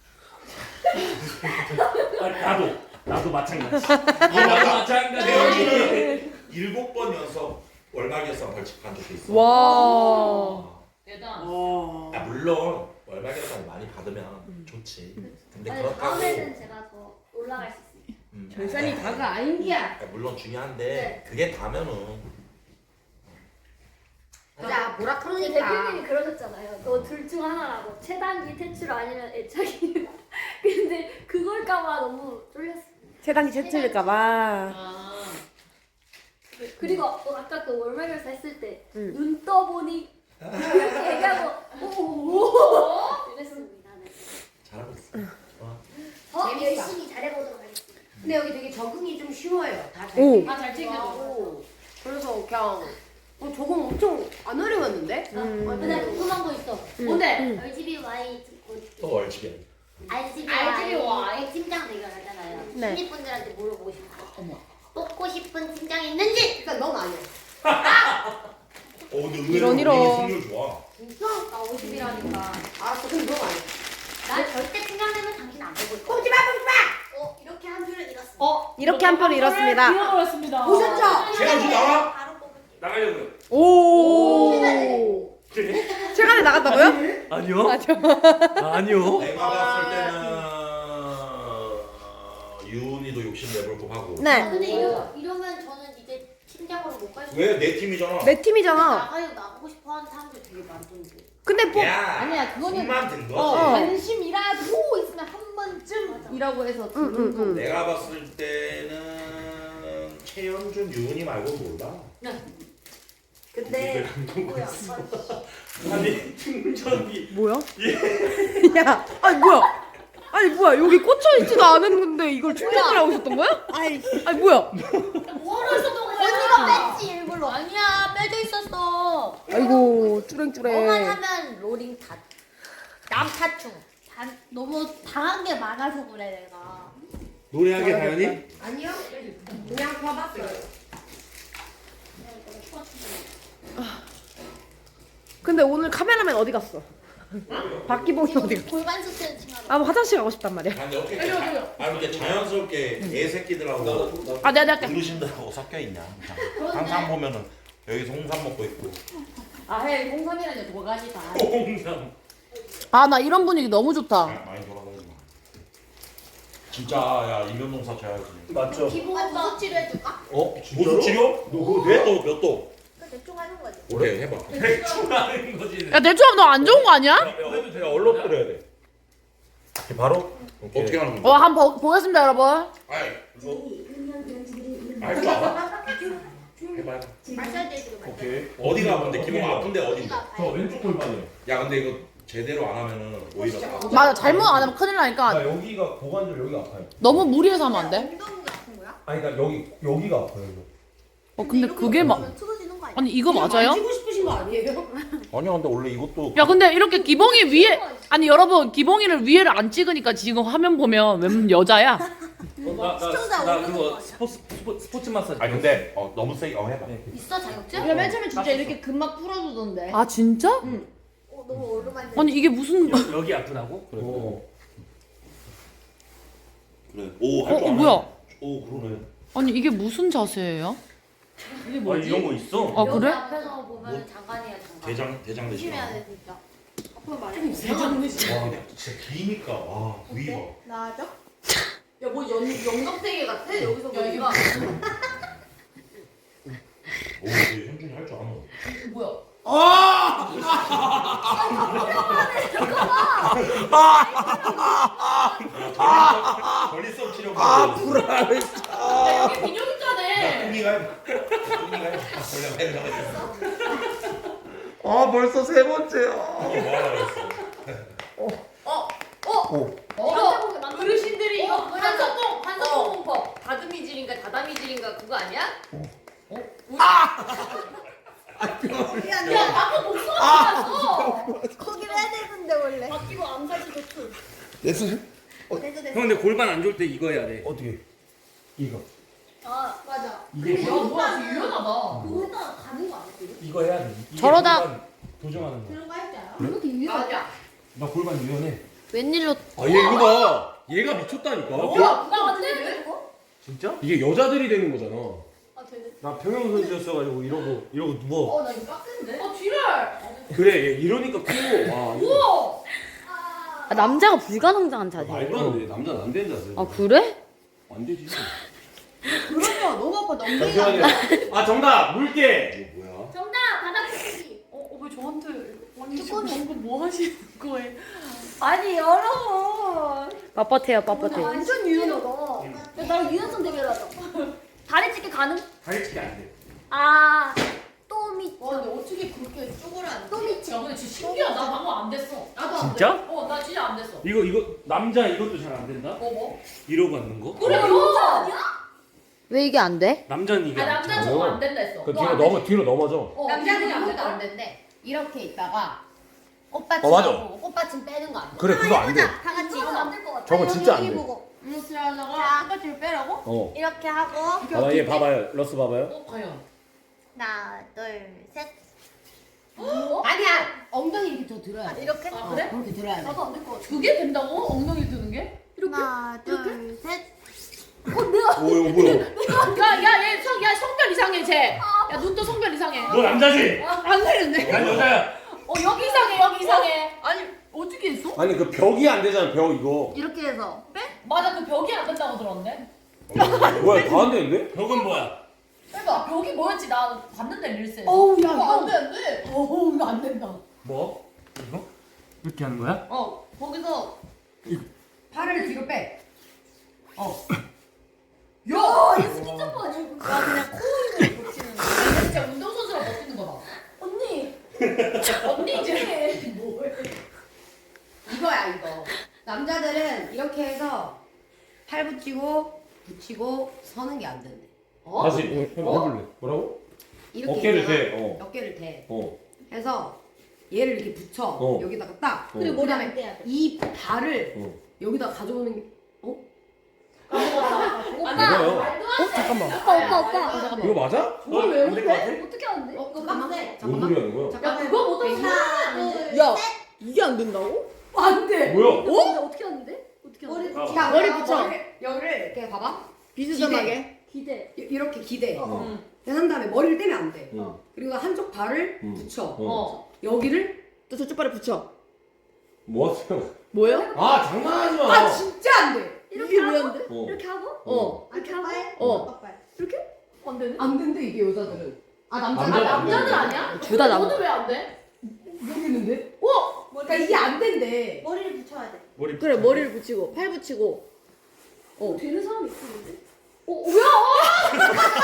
나도 마찬가지. 나도 마찬가지. 태연이는 7번 연속 월말 계산 벌칙한 적도 있어. 와. 대단. 아 물론 월말 계산 많이 받으면 좋지. 근데 아니 그렇다고 다음에는 제가 더 올라갈 수 있어요. 결산이 다가 아닌기야. 물론 중요한데 네. 그게 다면은 자 보라 근데 대표님이 그러셨잖아요. 너 둘 중 하나라고. 최단기 퇴출 아니면 애착이. 근데 그걸까봐 너무 쫄렸어. 세단기 채틀릴까봐. 아. 그리고 아까 그 월말결사 했을 때 응. 눈 떠보니 이렇게 얘기하고 오오오 이랬습니다. 네. 잘하고 있어. 좋아. 더 재밌다. 열심히 잘해보도록 하겠습니다. 근데 여기 되게 적응이 좀 쉬워요. 오. 다잘 챙겨주고. 그래서 그냥 저건 엄청 안 어려웠는데? 근데 궁금한 거 있어. 뭔데? RGBY 또 얼치게. RGBY 팀장 대결하잖아요. 네. 신입분들한테 물어보고 싶어. 뽑고 싶은 팀장이 있는지. 일단 넌 아니야. 근데 의외로 이런. 우리 승률 좋아. 진짜? 나 50이라니까. 알았어, 그럼 넌 아니야. 난 절대 팀장 되면 당신 안 뽑을 거야. 뽑지 마! 이렇게 한 줄은 잃었어. 이렇게 한 편 잃었습니다. 잃어버렸습니다. 보셨죠? 최현주 나와? 바로 뽑을게. 나가려고요. 오. 최근에 나갔다고요? 아니요. 아니요. 내가 봤을 때는 유은이도 욕심 내볼 법하고. 네. 근데 이러면 저는 이제 팀장으로 못 갈 수. 왜 내 팀이잖아. 내 팀이잖아. 나가고 싶어 하는 사람들 되게 많던데. 근데 뭐 야, 아니야, 그거는- 숨만 든 거지. 관심이라도 있으면 한 번쯤이라고 해서 응. 내가 봤을 때는 최현준, 유은이 말고 몰라. 근데 뭐야? 아니 충전기. 뭐야? 야, 아니 뭐야? 여기 꽂혀 있지도 않았는데 이걸 충전을 하고 있었던 거야? 아니 뭐야? 뭐하러 있었던 거야? 언니가 뺐지 일부러. 아니야 빼져 있었어. 아이고 쭈랭쭈랭. 뭐만 하면 로링 탓. 남 탓충. 너무 당한 게 많아서 그래 내가. 노래하게 다현이? 아니요? 그냥 봐봤어요. 근데 오늘 카메라맨 어디 갔어? 박기봉이 어디 갔어? 골반 스트레칭 하러. 아, 뭐 화장실 가고 싶단 말이야. 아니 어떻게 이렇게 자연스럽게 애새끼들하고 아, 내가 할게. 어르신들하고 섞여 있냐? 항상 보면은 여기서 홍삼 먹고 있고. 아해 홍삼이라니 도가니다. 홍삼. 아 나 이런 분위기 너무 좋다. 많이 돌아다니지 마. 진짜 야 이면농사 져야지. 맞죠? 기본 무속 치료해줄까? 보수 치료? 너 그거 돼? 몇 도? 대충 하는 거지. 오래 해봐. 대충 하는 거지. 야 대충 하면 너 안 좋은 거 아니야? 해도 돼. 얼른 끓여야 돼. 이렇게 바로? 어떻게 하는 어 한번 보겠습니다 여러분. 아이 이거 알줄 알아? 해봐요. 마사지 해주고 오케이. 어디가 아픈데? 기분 아픈데 어딘데? 저 왼쪽 골반이에요. 야 근데 이거 제대로 안 하면은 오히려 맞아 잘못 안 하면 큰일 나니까 나 여기가 고관절 여기가 아파요. 너무 무리해서 하면 안 돼. 엉덩이가 아픈 거야? 아니 그러니까 여기가 아파요. 이거. 어 근데 그게 막 틀어지는 거 아니야? 아니 이거 맞아요? 만지고 싶으신 거 아니에요? 아니야 근데 원래 이것도 야 근데 이렇게 기봉이 위에 아니 여러분 기봉이를 위에를 안 찍으니까 지금 화면 보면 웬 여자야? 시청자 나 오르는 그거 거. 스포츠 마사지. 아니 근데 너무 세게 해봐. 있어 자격증? 야, 맨 처음에 진짜 이렇게 근막 풀어주던데. 아 진짜? 너무 오르만. 아니 이게 무슨 여기 아프다고? 그래. 그래. 오 할 줄 아네. 뭐야? 오 그러네. 아니 이게 무슨 자세예요? 이게 뭐지? 이런 거 있어? 아 여기 그래? 앞에서 보면 장관이야 장관. 대장 대신. 조심해야 돼 진짜. 앞으로 말해. 와 근데 진짜 기니까 와 부위가. 나아져? 야뭐 영감탱이 같아 여기서 보니까. 오 근데 현준이 할 줄 아는. 뭐야? 전리성 치료. 불안해. 야 여기 민혁 있잖아. 흥이가 해봐. 흥이가 해봐. 아 벌써 세 번째야. 이거 어르신들이 이거 한석봉 공법 다듬이질인가 다다미질인가 그거 아니야? 야 방금 목소리가 났어. 거기를 해야 되는데 원래. 바뀌고 암살지도 툴. 됐어. 됐어 됐어. 형 근데 골반 안 좋을 때 이거 해야 돼. 어떻게? 이거. 아 맞아. 이게 야 뭐야 유연하다. 그거 했다가 가는 거 아니야? 이거 해야 돼. 이게 저러다- 골반 도정하는 거. 그런 거 할 줄 알아? 이렇게 유연하냐? 나 골반 유연해. 웬일로 아 얘 이거 봐. 얘가 미쳤다니까. 뭐야 나안 되는데? 진짜? 이게 여자들이 되는 거잖아. 아 되네. 나 평형선수였어가지고 이러고 누워. 나 이거 깎는데? 지랄. 그래 얘 이러니까 커. 와. 우와. 아, 남자가 불가능한 자세. 말도 안 돼. 남자는 안 되는 자세. 아 그래? 안 되지. 그러면 너무 아파. 나 엉덩이가 아파. 잠시만요. 아 정답 물개. 이거 뭐야? 정답 바닥치기. 왜 저한테 언니 조금 방금 뭐 하시는 거예요? 아니 여러분. 빳빳해요 빳빳해. 완전 유연하다. 야, 나랑 유연성 대결하자. 다리 찢기 가능? 다리 찢기 안 돼. 아. 또 미쳐. 와 근데 어떻게 그렇게 쪼그려 앉지? 또 미쳐. 야 근데 진짜 신기하다. 나 방금 안 됐어. 나도 안 진짜? 됐어. 나 진짜 안 됐어. 이거 남자 이것도 잘 안 된다? 뭐? 이러고 앉는 거? 그래 여자 아니야? 왜 이게 안 돼? 남자는 이게 안 남자 돼. 저거 안 된다 했어. 그 너 뒤로 안 넘어 되지? 뒤로 넘어져. 남자는 안 된다. 안 된대. 이렇게 있다가 꽃받침 맞아. 하고 꽃받침 빼는 거 안 돼. 그래 그거 안 돼. 다 같이 이거 안될것 같아. 저거 진짜 안 돼. 이렇게 하다가 꽃받침을 빼라고? 어. 이렇게 하고 봐봐 얘 봐봐요. 러스 봐봐요. 과연. 하나 둘 셋. 아니야. 엉덩이 이렇게 더 들어야 돼. 이렇게? 아 그래? 이렇게 들어야 돼. 나도 안 될 것 같아. 그게 된다고? 엉덩이 드는 게? 하나 둘 셋. 오 이거 뭐야? 야얘 성별 이상해 쟤. 야 눈도 성별 이상해. 너 남자지? 안 되는데. 난 여자야. 여기 이상해 여기 이상해. 아니 어떻게 했어? 아니 그 벽이 안 되잖아 벽 이거. 이렇게 해서 빼? 맞아 그 벽이 안 된다고 들었는데. 뭐야 다 안 되는데? 벽은 뭐야? 빼봐 벽이 뭐였지 나 봤는데 릴스에서. 어우 야 이거 안 되는데. 어우 이거 안 된다. 뭐? 이거? 이렇게 하는 거야? 거기서 팔을 뒤로 빼. 야 이거 스키 점프 아니야? 나 그냥 코 힘을 붙이는 거. 진짜 운동선수랑 버티는 거다. 언니. 언니 이제 뭐해? 이거야 이거. 남자들은 이렇게 해서 팔 붙이고 서는 게 안 된대. 다시 해볼래. 뭐라고? 이렇게 어깨를 있다가 대. 어. 어깨를 대. 어. 해서 얘를 이렇게 붙여. 어. 여기다가 딱. 어. 그리고 그다음에 이 발을 어. 여기다 가져오는 게. 이거요. 잠깐만. 오빠. 이거 맞아? 그걸 왜 안될것 같아? 어떻게 하는데? 잠깐만. 뭔 소리 하는 거야? 야 그거 못하면 하나 둘. 야 이게 안 된다고? 안 돼. 뭐야? 어떻게 하는데? 어떻게 하는데? 아, 자, 머리 붙여. 여기를 이렇게 봐봐. 비스듬하게. 기대. 이렇게 기대. 한 다음에 머리를 떼면 안 돼. 응. 그리고 한쪽 발을 응. 붙여. 여기를 또 저쪽 발에 붙여. 뭐 하세요? 뭐예요? 아 장난하지 마. 아 진짜 안 돼. 이게 왜 안 돼? 어. 이렇게 하고 이렇게 하고. 안 되네? 안 된대 이게 여자들은. 아 남자들 아니야? 둘 다 남. 너는 왜 안 돼? 모르겠는데? 그러니까 이게 안 된대. 머리를 붙여야 돼. 그래 머리를 붙이고 팔 붙이고. 되는 사람이 있었는데?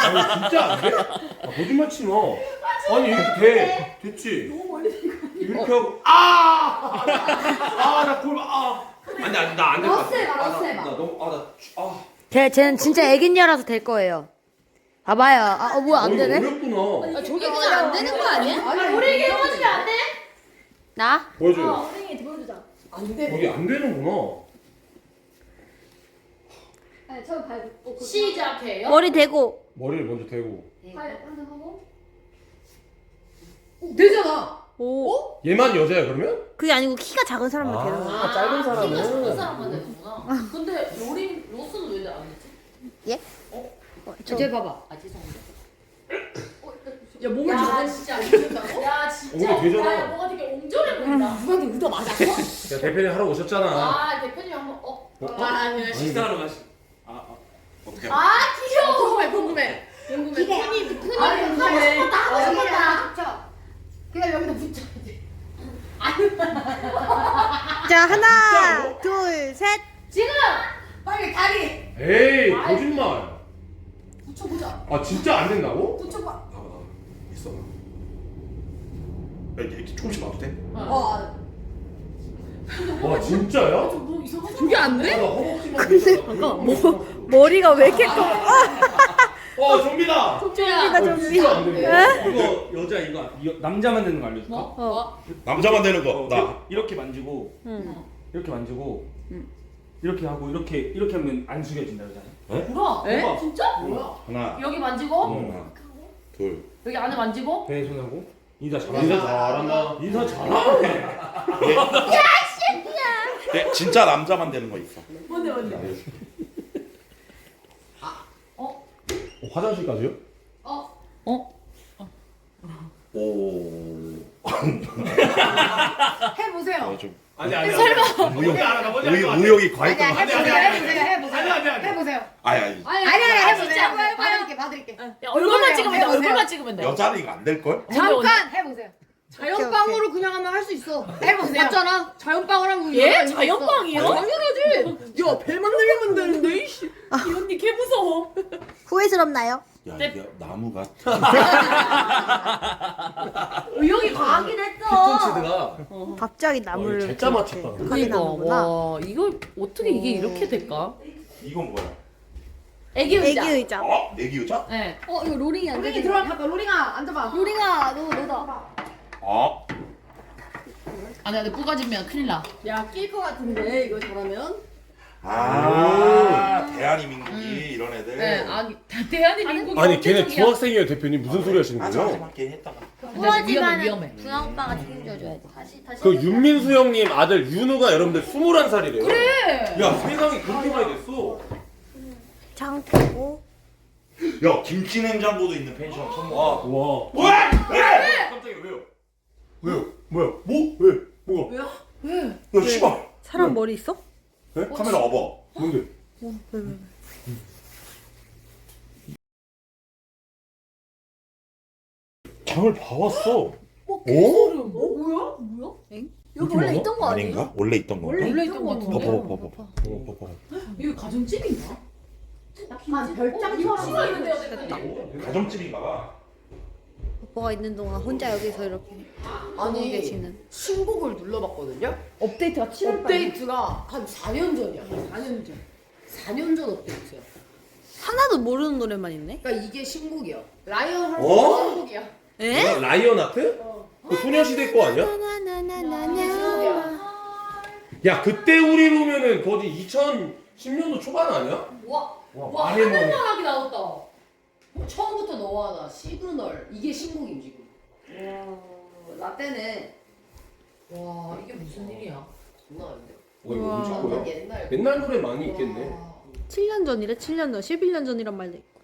아니 진짜 안 돼? 아, 거짓말 치지 마. 아니 이렇게 돼. 됐지? 이렇게 하고 아나 골반 아니 나안 될 것 같아. 러스 해봐. 나 너무 쟤는 진짜 애기녀라서 될 거예요. 봐봐요. 뭐야 안 되네? 어렵구나. 저게 그냥 안 되는 거 아니야? 아니 우리 이게 해주면 안 돼? 나? 보여줘요. 우리 보여주자. 안 돼. 거기 안 되는구나. 아니 처음 밟고. 시작해요. 머리 대고. 머리를 먼저 대고. 발 한번 하고. 되잖아. 오? 얘만 여자야 그러면? 그게 아니고 키가 작은 사람만 되는 거야. 아 짧은 키가 작은 사람은. 사람만 되는구나. 근데 로스는 왜 안 되지? 이제 봐봐. 아 죄송합니다. 야 몸을 야 잡아. 진짜 안 된다고? 야 진짜 어, 되잖아. 야, 뭐가 되게 옹졸해 보인다. 누구한테 의도 맞았어? 야 대표님 하러 오셨잖아. 아 대표님 한번 식사하러 가시. 어떻게? 궁금해 궁금해. 기대. 아니 하고 싶었다 하고 싶었다. 붙여. 그냥 여기다 붙여야지. 자 하나 둘 셋. 지금 빨리 다리 에이 거짓말. 붙여보자. 아 진짜 안 된다고? 붙여봐. 봐봐. 있어. 이렇게 조금씩 봐도 돼? 와 진짜야? 뭐 이상하지? 그게 안 돼? 나 허벅지만 근데 머리가 왜 이렇게 커? 좀비다. 좀비야. 진짜 안 돼. 이거 여자 이거 남자만 되는 거 알려줄까? 뭐? 남자만 되는 거. 나. 이렇게 만지고 응. 이렇게 만지고 응. 이렇게 하고 이렇게 하면 안 숙여진다 여자는. 뭐야? 에? 진짜? 뭐야? 하나. 여기 만지고 하나. 둘. 여기 안에 만지고 배에 손하고 인사 인사 잘한다. 인사 잘하네. 네, 진짜 남자만 되는 거 있어. 뭔데? 화장실까지요? 오. 해보세요. 좀 아니 설마. 우욕이 알아. 의욕이 과했던 거 같아. 해보세요. 아니. 아니야 해보세요. 봐드릴게. 야, 얼굴만 찍으면 돼. 해보세요. 얼굴만 찍으면 돼. 여자는 이거 안 될 걸? 잠깐 해보세요. 자연빵으로 그냥 하면 할 수 있어. 해보세요. 맞잖아. 자연빵을 하면 얘 자연빵이요? 당연하지. 야 배만 늘리면 되는데 이씨. 이 언니 개 무서워. 후회스럽나요? 야 네. 이게 나무 같아. 의욕이 과하긴 했어. 피톤치드가 갑자기 나무를 진짜 맞췄다. 하게 나는구나. 와 이거 어떻게 이게 이렇게 될까? 이건 뭐야? 애기 의자. 애기 의자. 어? 애기 의자? 네. 이거 로링이 안 로링이 들어갈까? 로링아 앉아봐. 로링아 너다. 어? 아니 근데 뿌가지면 큰일 나. 야낄 것 같은데 이거 잘하면. 대한이 민국이 이런 애들. 네. 아니 대한민국이 아니 걔네 중학생이에요 대표님 무슨 소리 하시는 거예요? 마지막 게임 했다가. 위험해. 준영 오빠가 책임져줘야지. 그 윤민수 형님 아들 윤우가 여러분들 21살이래요. 그래. 야 세상이 그렇게 많이 됐어. 장고. 야 김치 냉장고도 있는 펜션 처음 와. 와. 왜? 깜짝이야 왜요? 왜요? 뭐야? 뭐? 왜? 뭐가? 왜요? 야 씨발. 사람 머리 있어? 네? 카메라 와봐. 뭔데? 왜? 장을 봐왔어. 여기 원래 있던 거 아니에요? 아닌가? 원래 있던 건가? 원래 있던 거 같은데. 봐봐. 이거 가정집인가? 한 별장처럼. 수가 있는데요, 대표님. 가정집인가 봐. 오빠가 있는 동안 혼자 여기서 이렇게 보고 계시는. 신곡을 눌러봤거든요. 업데이트가 7월 업데이트가 한 4년 전이야. 4년 전. 4년 전 업데이트야. 하나도 모르는 노래만 있네. 그러니까 이게 신곡이야. 라이언 어? 할머니 신곡이야. 에? 라이언 아트? 그 소녀시대 거 아니야? 신곡이야. 야 그때 우리로면은 거의 2010년도 초반 아니야? 와 말해 뭐해. 하늘나라기 나왔다. 처음부터 너와 나 시그널 이게 신곡임 지금. 와 라떼네. 와 이게 무슨 일이야? 장난 아닌데. 이거 언제 완전 거야? 옛날. 옛날 노래 많이 있겠네. 와, 7년 전이래. 7년 전. 11년 전이란 말도 있고.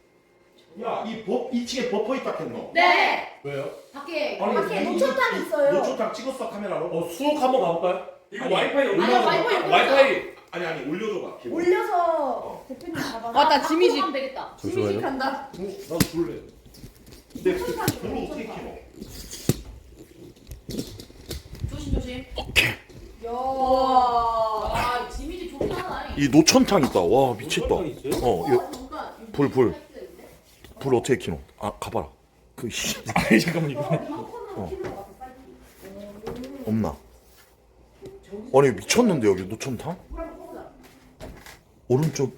야, 이 2층에 버퍼 있다 했노? 네. 왜요? 밖에 아니, 밖에 노천탕 있어요. 노천탕 찍었어 카메라로? 수옥 한번 가볼까요? 이거 와이파이 아니, 와이파이 와이파이 아니 올려줘봐. 올려서 대표님 잡아. 맞다 지미 집. 하면 되겠다. 지미집 간다. 나도 줄래. 근데 불을 어떻게 켜노? 조심. 야. 아, 지미지 좋긴 하다. 이 노천탕 있다. 와 미쳤다. 노천탕 있어요? 뭔가 불 어떻게 켜노? 아 가봐라. 그 씨. 아니 잠깐만 이거. 없나? 아니 미쳤는데 여기 노천탕? 오른쪽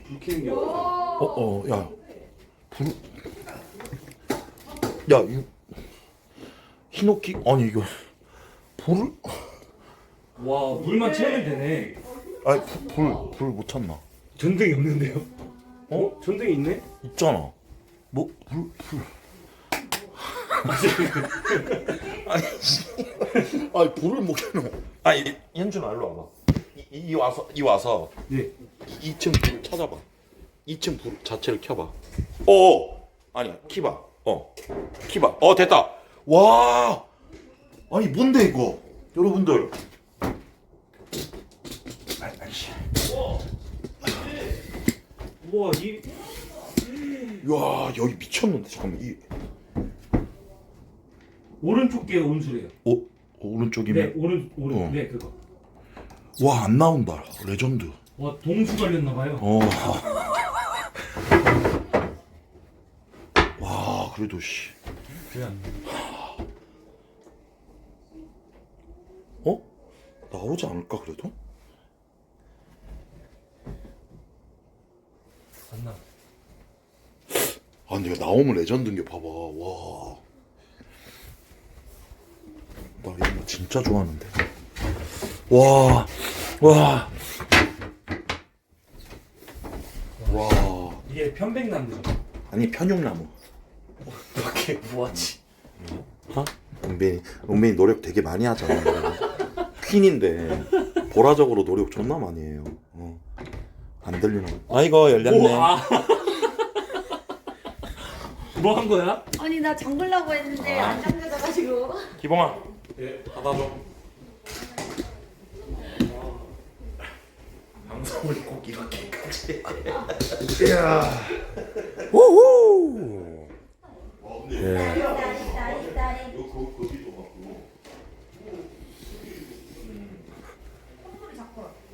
불 켜는 게 어때? 야 불. 야 이거 히노키 아니 이거 불을 와 물만 채우면 되네. 아니 불 못 찾나? 전등이 없는데요? 어? 전등이 있네? 있잖아. 뭐 불. 아니 불을 못 켜노. 아니 연준아 일로 와봐. 이 와서 네. 2층 불 찾아봐. 2층 불 자체를 켜봐. 아니야 키봐. 키봐. 됐다. 와. 아니 뭔데 이거? 여러분들. 아이씨. 우와 이 야 여기 미쳤는데 잠깐만 이. 오른쪽 게 온수래요. 오른쪽이면. 네 오른 네 그거. 와 안 나온다. 레전드. 와 동수 걸렸나 봐요. 와 그래도 씨. 그냥 나오지 않을까 그래도? 안 나. 아 근데 나오면 레전드인 게 봐봐. 와. 나 이런 거 진짜 좋아하는데. 와. 이게 편백나무죠. 아니 편육나무. 이렇게 뭐하지? 롬메이 노력 되게 많이 하잖아. 퀸인데 보라적으로 노력 존나 많이 해요. 안 들리나? 아이고 열렸네. 뭐 한 거야? 아니 나 잠글라고 했는데 안 잠겨져가지고. 기봉아. 예. 받아줘. 방송을 꼭 이렇게까지. 이야. 우후. 예.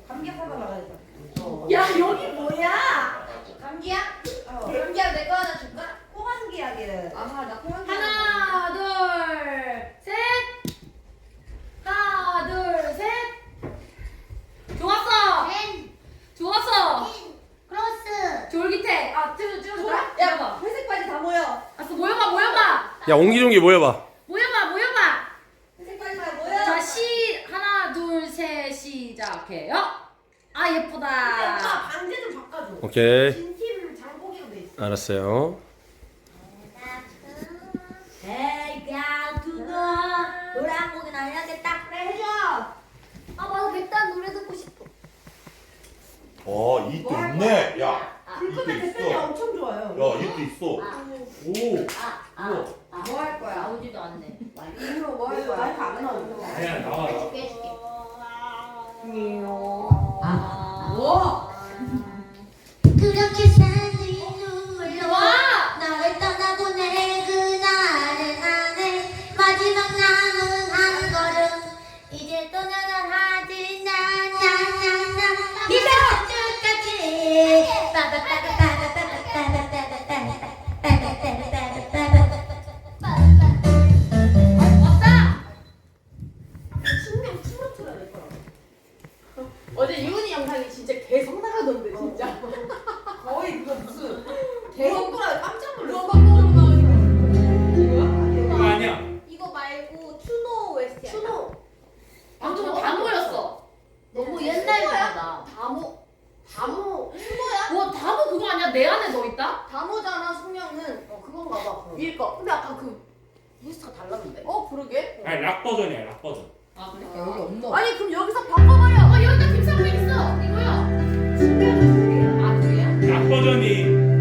감기 사다 나가야 돼. 야 여기 뭐야? 감기야? 감기약 내 거 하나 줄까? 코감기약이래. 나 코감기약. 하나, 둘, 셋. 하나, 둘, 셋. 좋았어. 좋았어. 크로스. 졸깃해. 찍어줄까? 야 회색 바지 다 모여. 알았어, 모여봐. 야 옹기종기 모여봐. 모여봐. 회색 바지 다 모여. 자, 하나, 둘, 셋, 시작해요. 아, 예쁘다. 엄마 반지 좀 바꿔줘. 오케이. 진팀 장보기로 돼 있어. 알았어요. 에이 야 그거 노래 곡이나 해야겠다. 그래 해줘. 맞아 백단 노래 듣고 싶어. 이또 있네. 야. 불 끄면 대표님 엄청 좋아요. 야 이또 있어. 오. 뭐 할 거야? 나오지도 않네. 이후로 뭐 할 거야? 마이크 안 나오고. 아니야 나와라. 해줄게. 뭐? 그렇게 살리 눈물 와! 너를 떠나보내 그날의 안에 마지막 남은 한 걸음 이제 떠나는 하지 나나나나 이제 끝까지 신명 트로트가 될 거야. 어제 유은이 영상이 진짜 계속 나가던데 진짜. 거의 그거 무슨 계속 돌아 깜짝 놀랐어. 이거 아니야. 이거 말고 추노 OST 추노 방금 다 모였어. 너무 옛날 노래다. 다모 추노야? 뭐 다모 그거 아니야? 내 안에 너 있다? 다모자나 숙명은 그건가 봐. 위일 거. 근데 아까 그 리스트가 달랐는데. 그러게. 아니 락 버전이야 락 버전. 아 그래? 여기 없나? 아니 그럼 여기서 바꿔버려. 여기다 김상우 있어. 이거요. 숙명은 아 그래요? 락 버전이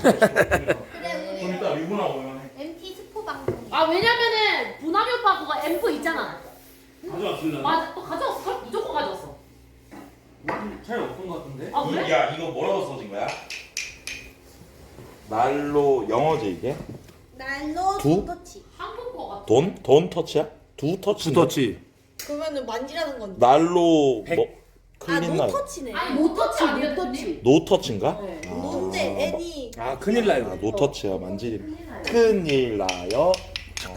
그래 이따 유부나오면 우리 MT 스포 방송. 아 왜냐면은 분함이 오빠 그거 앰프 있잖아. 가져왔습니다. 맞아, 또 가져왔을걸? 무조건 가져왔어. 차이 없던 것 같은데? 아 그래? 야 이거 뭐라고 써진 거야? 날로 영어지 이게? 날로 두? 터치. 한국 거 같아. 돈 터치야? 두 터치. 두터치. 그러면은 만지라는 건데. 날로 백. 뭐 아 클린 날. 노터치네. 아니 노터치 안 되더니. 노 터치인가? 네. 아, 노인데 애니. 아 큰일 나요. 아, 노 터치야 만지리. 큰일 나요.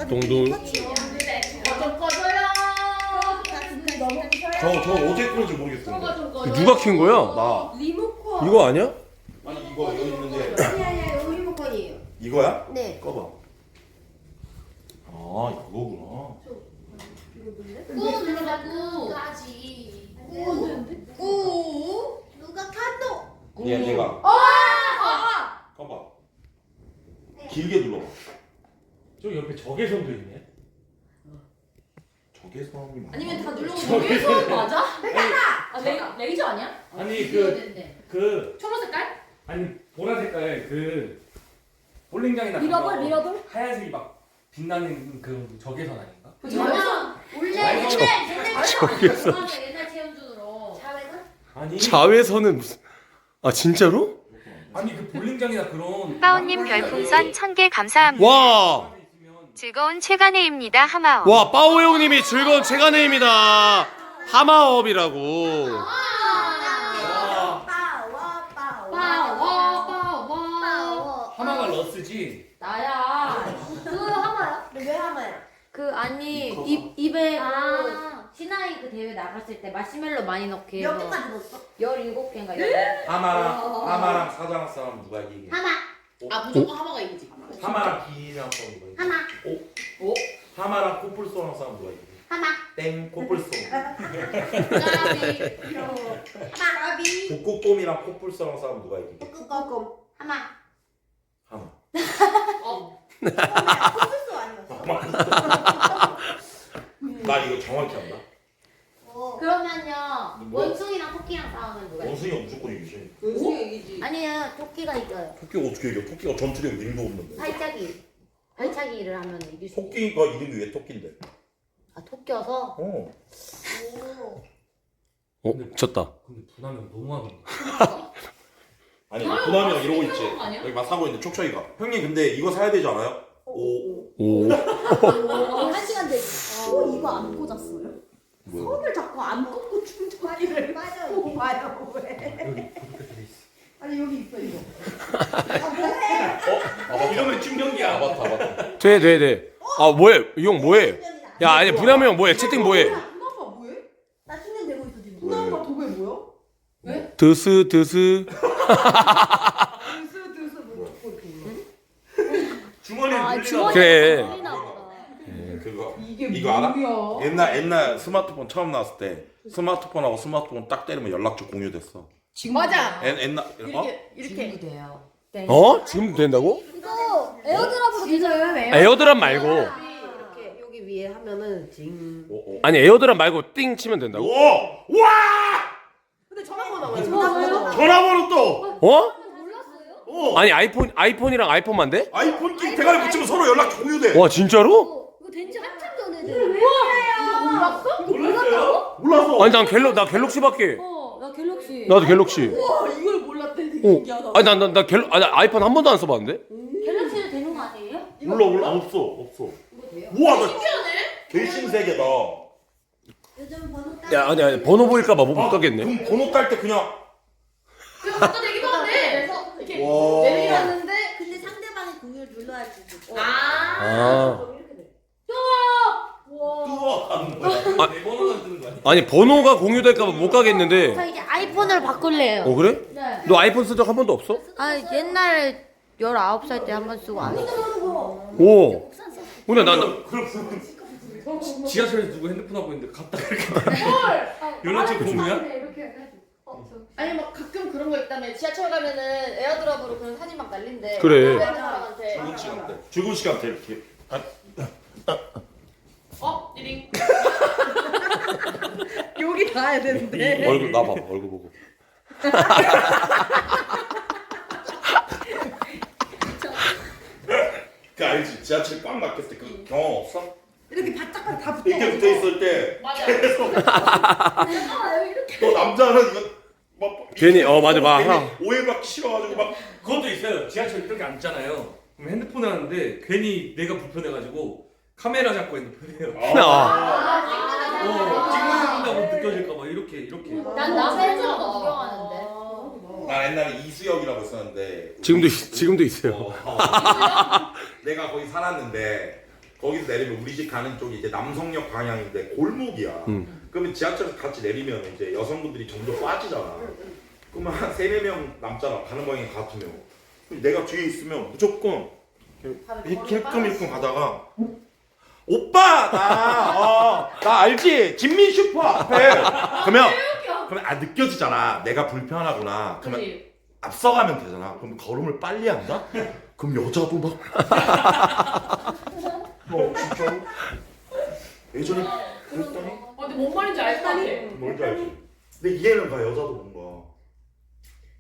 동동. 좀 꺼져요. 저 어떻게 끄는지 모르겠어요. 저거 좀 꺼져. 누가 킨 거야? 나. 리모컨. 이거 아니야? 아니 이거 여기 있는데 아니야 여기 리모컨이에요. 이거야? 네. 꺼봐. 아 이거구나. 꾹 누르라고. 꾸. 누가 카도. 얘가. 꺼봐. 길게 눌러봐. 저 옆에 적외선도 있네. 적외선이 아니면 다 누르고 저기서 맞아? 아 레이저 아니야? 아니 비어있는데. 그 초록 색깔? 아니 보라 색깔 그 볼링장이나 미러볼 미러볼? 하얀색이 막 빛나는 그 적외선 아닌가? 저기서 원래 아이고. 옛날 체험준으로. 아니 자외선은 무슨 아 진짜로? 아니 그 볼링장이나 그런 빠오님 별풍선 1000개 감사합니다. 와, 즐거운 최간혜입니다. 하마오. 와 빠오 형님이 즐거운 최간혜입니다. 하마업이라고. 빠와. 하마가 러스지. 나야. 그 하마야? 근데 왜 하마야? 그 아니 입에 아. 그 시나이 그 대회 나갔을 때 마시멜로 많이 넣게 몇 해서 개까지 넣었어? 17개인가 하마랑 사장한 사람 누가 이기게? 하마. 아 무조건 하마가 이기지. 하마랑 기랑 싸움 누가 이기게? 하마. 오? 하마랑 코뿔 쏘는 싸움 누가 이기게? 하마. 땡 코뿔 쏘. 하마. 북극곰이랑 코뿔 쏘는 싸움 누가 이기게? ቁቁቁ. 하마. 하마. 어. 코뿔소 아니었어? 나 이거 정확히 안다. 그러면요 뭐? 원숭이랑 토끼랑 싸우면 누가 이겨? 원숭이가 무조건 이기지. 원숭이 이기지. 아니야 토끼가 이겨요. 토끼가 어떻게 이겨? 토끼가 전투력 1도 없는데. 발차기를 하면 이길 수 있어. 토끼가 이름이 왜 토끼인데? 아 토끼여서? 어. 졌다. 근데 분하면 너무하는 거. 아니 부남이랑 이러고 있지. 쓰는 거 아니야? 여기 막 사고 있는데 촉촉이가. 형님 근데 이거 사야 되지 않아요? 오. 오. 1시간 되지. 이거 안 꽂았어요? 뭐야? 손을 자꾸 안 꽂고 충전하기를. 맞아. 봐요 왜? 여기 그렇게 돼 있어. 아니 여기 있어 이거. 아 뭐해? 이러면 충전기야. 맞다. 돼. 아 뭐해? 이 형 뭐해? 야 아니 부남이 형 뭐해? 채팅 뭐해? 분화가 뭐해? 나 충전되고 있어 지금. 분화가 도배 뭐야? 드스. 드스 뭐 주머니에 아 물리나 주머니. 그래. 그거 이게 이거 알아? 뭐야? 옛날 스마트폰 처음 나왔을 때 스마트폰하고 스마트폰 딱 때리면 연락처 공유됐어. 맞아. 옛날 이렇게. 돼요. 어? 지금도 된다고? 이거 에어드랍으로 되죠? 에어드랍 말고. 이렇게 여기 위에 하면은 징. 아니 에어드랍 말고 띵 치면 된다고? 오! 와! 근데 전화번호 나와요. 전화번호 또. 어? 어. 아니 아이폰이랑 아이폰만 돼? 아이폰 끼 대가리 붙이면 서로 연락처 공유돼. 와 진짜로? 이거 된지 한참 전에 몰랐어요? 몰랐어. 아니 나 갤럭시밖에. 나 갤럭시. 나도 갤럭시. 와 이걸 몰랐대. 되게 어. 신기하다. 아니 나 아이폰 한 번도 안 써봤는데? 갤럭시도 되는 거 아니에요? 몰라 없어. 우와 나 개신세계다. 요즘 번호 따. 야 아니 번호 보일까봐 못 가겠네. 그럼 번호 딸 때 그냥 그래서 갖다 대기도 하네. 그래서 이렇게 와. 내밀었는데. 근데 상대방의 공유를 눌러야 지. 아. 뜨거 하는 거야. 내 번호만 뜨는 거 아니야? 아니 번호가 공유될까봐 못 가겠는데. 저 이제 아이폰으로 바꿀래요. 어 그래? 네. 너 아이폰 쓴 적 한 번도 없어? 아 옛날에 19살 때 한 번 쓰고 안 했어. 오. 근데 나 지하철에서 누구 핸드폰 하고 있는데 갔다 이렇게 연락처 공유야? 아니 막 가끔 그런 거 있다며 지하철 가면은 에어드랍으로 그런 사진 막 날린대. 그래. 사람한테. 출근 시간 때 이렇게. 띠링. 여기 닿아야 되는데. 얼굴 나 봐봐 얼굴 보고. 지하철 꽉 막혔을 때 그 경험 없어? 이렇게 바짝바짝 다 붙어. 이렇게 붙어 있을 때 맞아. 계속 이렇게. 또 남자는 이거 막 괜히 맞아 막 괜히 하나. 오해받기 싫어가지고 막 그것도 있어요. 지하철 이렇게 앉잖아요. 그럼 핸드폰 하는데 괜히 내가 불편해가지고 카메라 잡고 핸드폰 해요. 찍는다고 느껴질까봐 이렇게. 난 남의 거 구경하는데. 나 옛날에 이수역이라고 있었는데 지금도 있어요. 내가 거기 살았는데 거기서 내리면 우리 집 가는 쪽이 이제 남성역 방향인데 골목이야. 그러면 지하철에서 같이 내리면 이제 여성분들이 점점 빠지잖아. 그러면 한 3-4명 남잖아. 가는 방향이 같으면. 그럼 내가 뒤에 있으면 무조건 이렇게 힐끔힐끔 가다가 오빠 나 알지? 진민 슈퍼 앞에 그러면 느껴지잖아. 내가 불편하구나. 그러면 앞서가면 되잖아. 그럼 걸음을 빨리 한다? 그럼 여자도 막 진짜로? 예전에 그랬더니 근데 뭔 말인지 알 것 같아. 뭔지 알지? 근데 이해는 가. 여자도 뭔가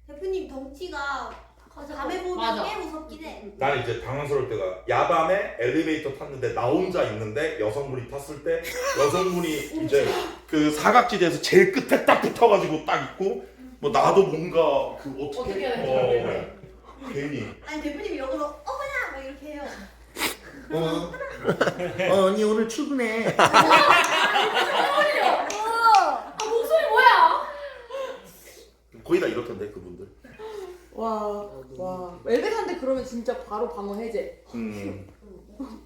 대표님 덩치가 밤에 보면 맞아. 꽤 무섭긴 해. 나는 이제 당황스러울 때가 야밤에 엘리베이터 탔는데 나 혼자 있는데 여성분이 탔을 때 여성분이 이제 그 사각지대에서 제일 끝에 딱 붙어가지고 딱 있고 뭐 나도 뭔가 그 어떻게 해야 괜히 아니 대표님이 역으로 어머나 막 이렇게 해요. 언니 오늘 출근해. 목소리 뭐야? 거의 다 이렇던데 그분들. 와 엘베타인데 그러면 진짜 바로 방어 해제.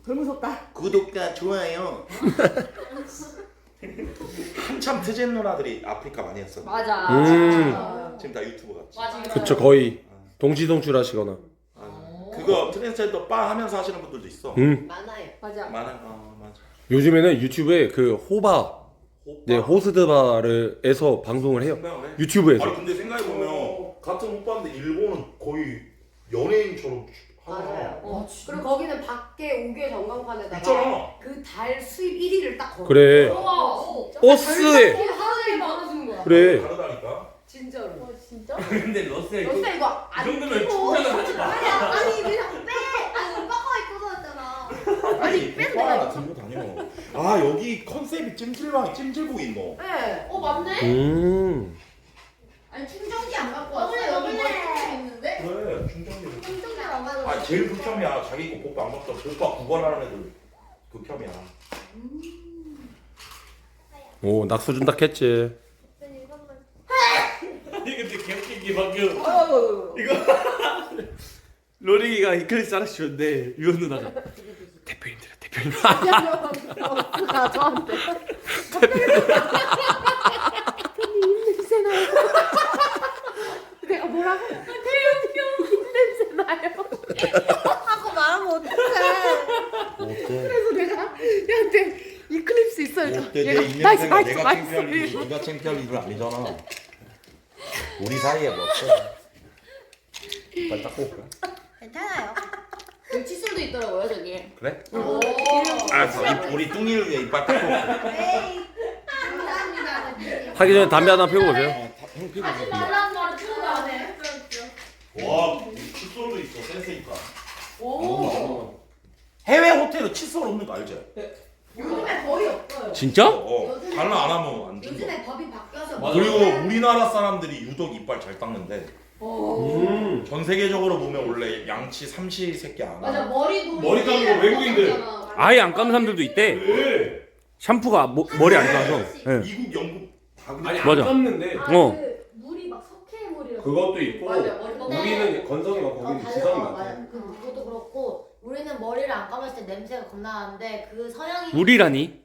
덜 무섭다. 구독과 좋아요. 한참 트젠 누나들이 아프리카 많이 했어. 맞아. 지금 다 유튜브 같지. 맞아. 그쵸 거의 동시동출하시거나. 그거 트랜스젠더 바 하면서 하시는 분들도 있어. 많아요. 맞아. 많아. 맞아. 요즘에는 유튜브에 그 호바, 네 호스드바르에서 방송을 해요. 생각을 해. 유튜브에서. 아니 근데 생각해 보면 같은 오빠인데 일본은 거의 연예인처럼 하잖아. 맞아요. 그리고 거기는 밖에 5개 전광판에다가 있잖아. 그 달 수입 1위를 딱 걸어. 그래. 우와. 버스에. 하늘이 많아주는 거야. 그래. 다르다니까. 진짜로. 진짜? 근데 러셀 러셀 이거 이 안 정도면 끼고. 칭찬을 하지 마. 아니 왜 자꾸 빼? 아니 오빠가 입고 다녔잖아. 아니 오빠가 들고 다녀. 아 여기 컨셉이 찜질방에 찜질복 있노. 네. 음. 아니 충전기 안 갖고 왔어. 너무해, 여기 너무해. 머리카락 있는데? 그래 충전기. 뚱뚱이 안 가도. 아 제일 극혐이야. 자기 거 뽀뽀 안 먹다 뽀뽀 구걸하는 애들 극혐이야. 오 낙수 준다 했지. 근데 개웃긴 게 방금 이거 로리가 이클립스 하나씩 줬는데 유원 누나가 대표님들 나 저한테. 냄새 나요. 내가 뭐라고? 냄새 나요. 하고 말하면 어떡해. 어때? 그래서 내가 얘한테 이클립스 있어요. 어때? 얘가 내 입냄새가 나이스, 내가 나이스, 창피할 나이스. 일 네가 창피할 일은 아니잖아. 우리 사이에 뭐 없어. 빨리 닦고 올까? 괜찮아요. 여기 칫솔도 있더라고요 저기. 그래? 오. 알았어. 우리 뚱이를 위해 이빨 닦고 올게. 에이. 감사합니다. 대표님. 하기 전에 담배 하나 피우고 오세요. 형 피고 하지 말라는 말을 들어도 안 해. 와, 칫솔도 있어. 센스 있다. 오. 해외 호텔은 칫솔 없는 거 알지? 요즘에 거의 없어요. 진짜? 발라 안 하면 안 준다. 요즘에 법이 바뀌어서 맞아. 그리고 우리나라 사람들이 유독 이빨 잘 닦는데 전 세계적으로 보면 원래 양치 삼시 세끼 안 맞아 하고 머리도. 머리 감는 거 외국인들. 아예 안 감는 사람들도 있대. 왜? 샴푸가 머리 안 감아서. 예. 미국, 영국 다 그래. 아니 맞아. 안 감는데 그 물이 막 석회물이라서. 그것도 있고 맞아, 머리 감는 우리는 건성이 많고 거기는 지성이 많대. 맞아. 그것도 그렇고 우리는 머리를 안 감았을 때 냄새가 겁나 나는데 그 서양인. 우리라니?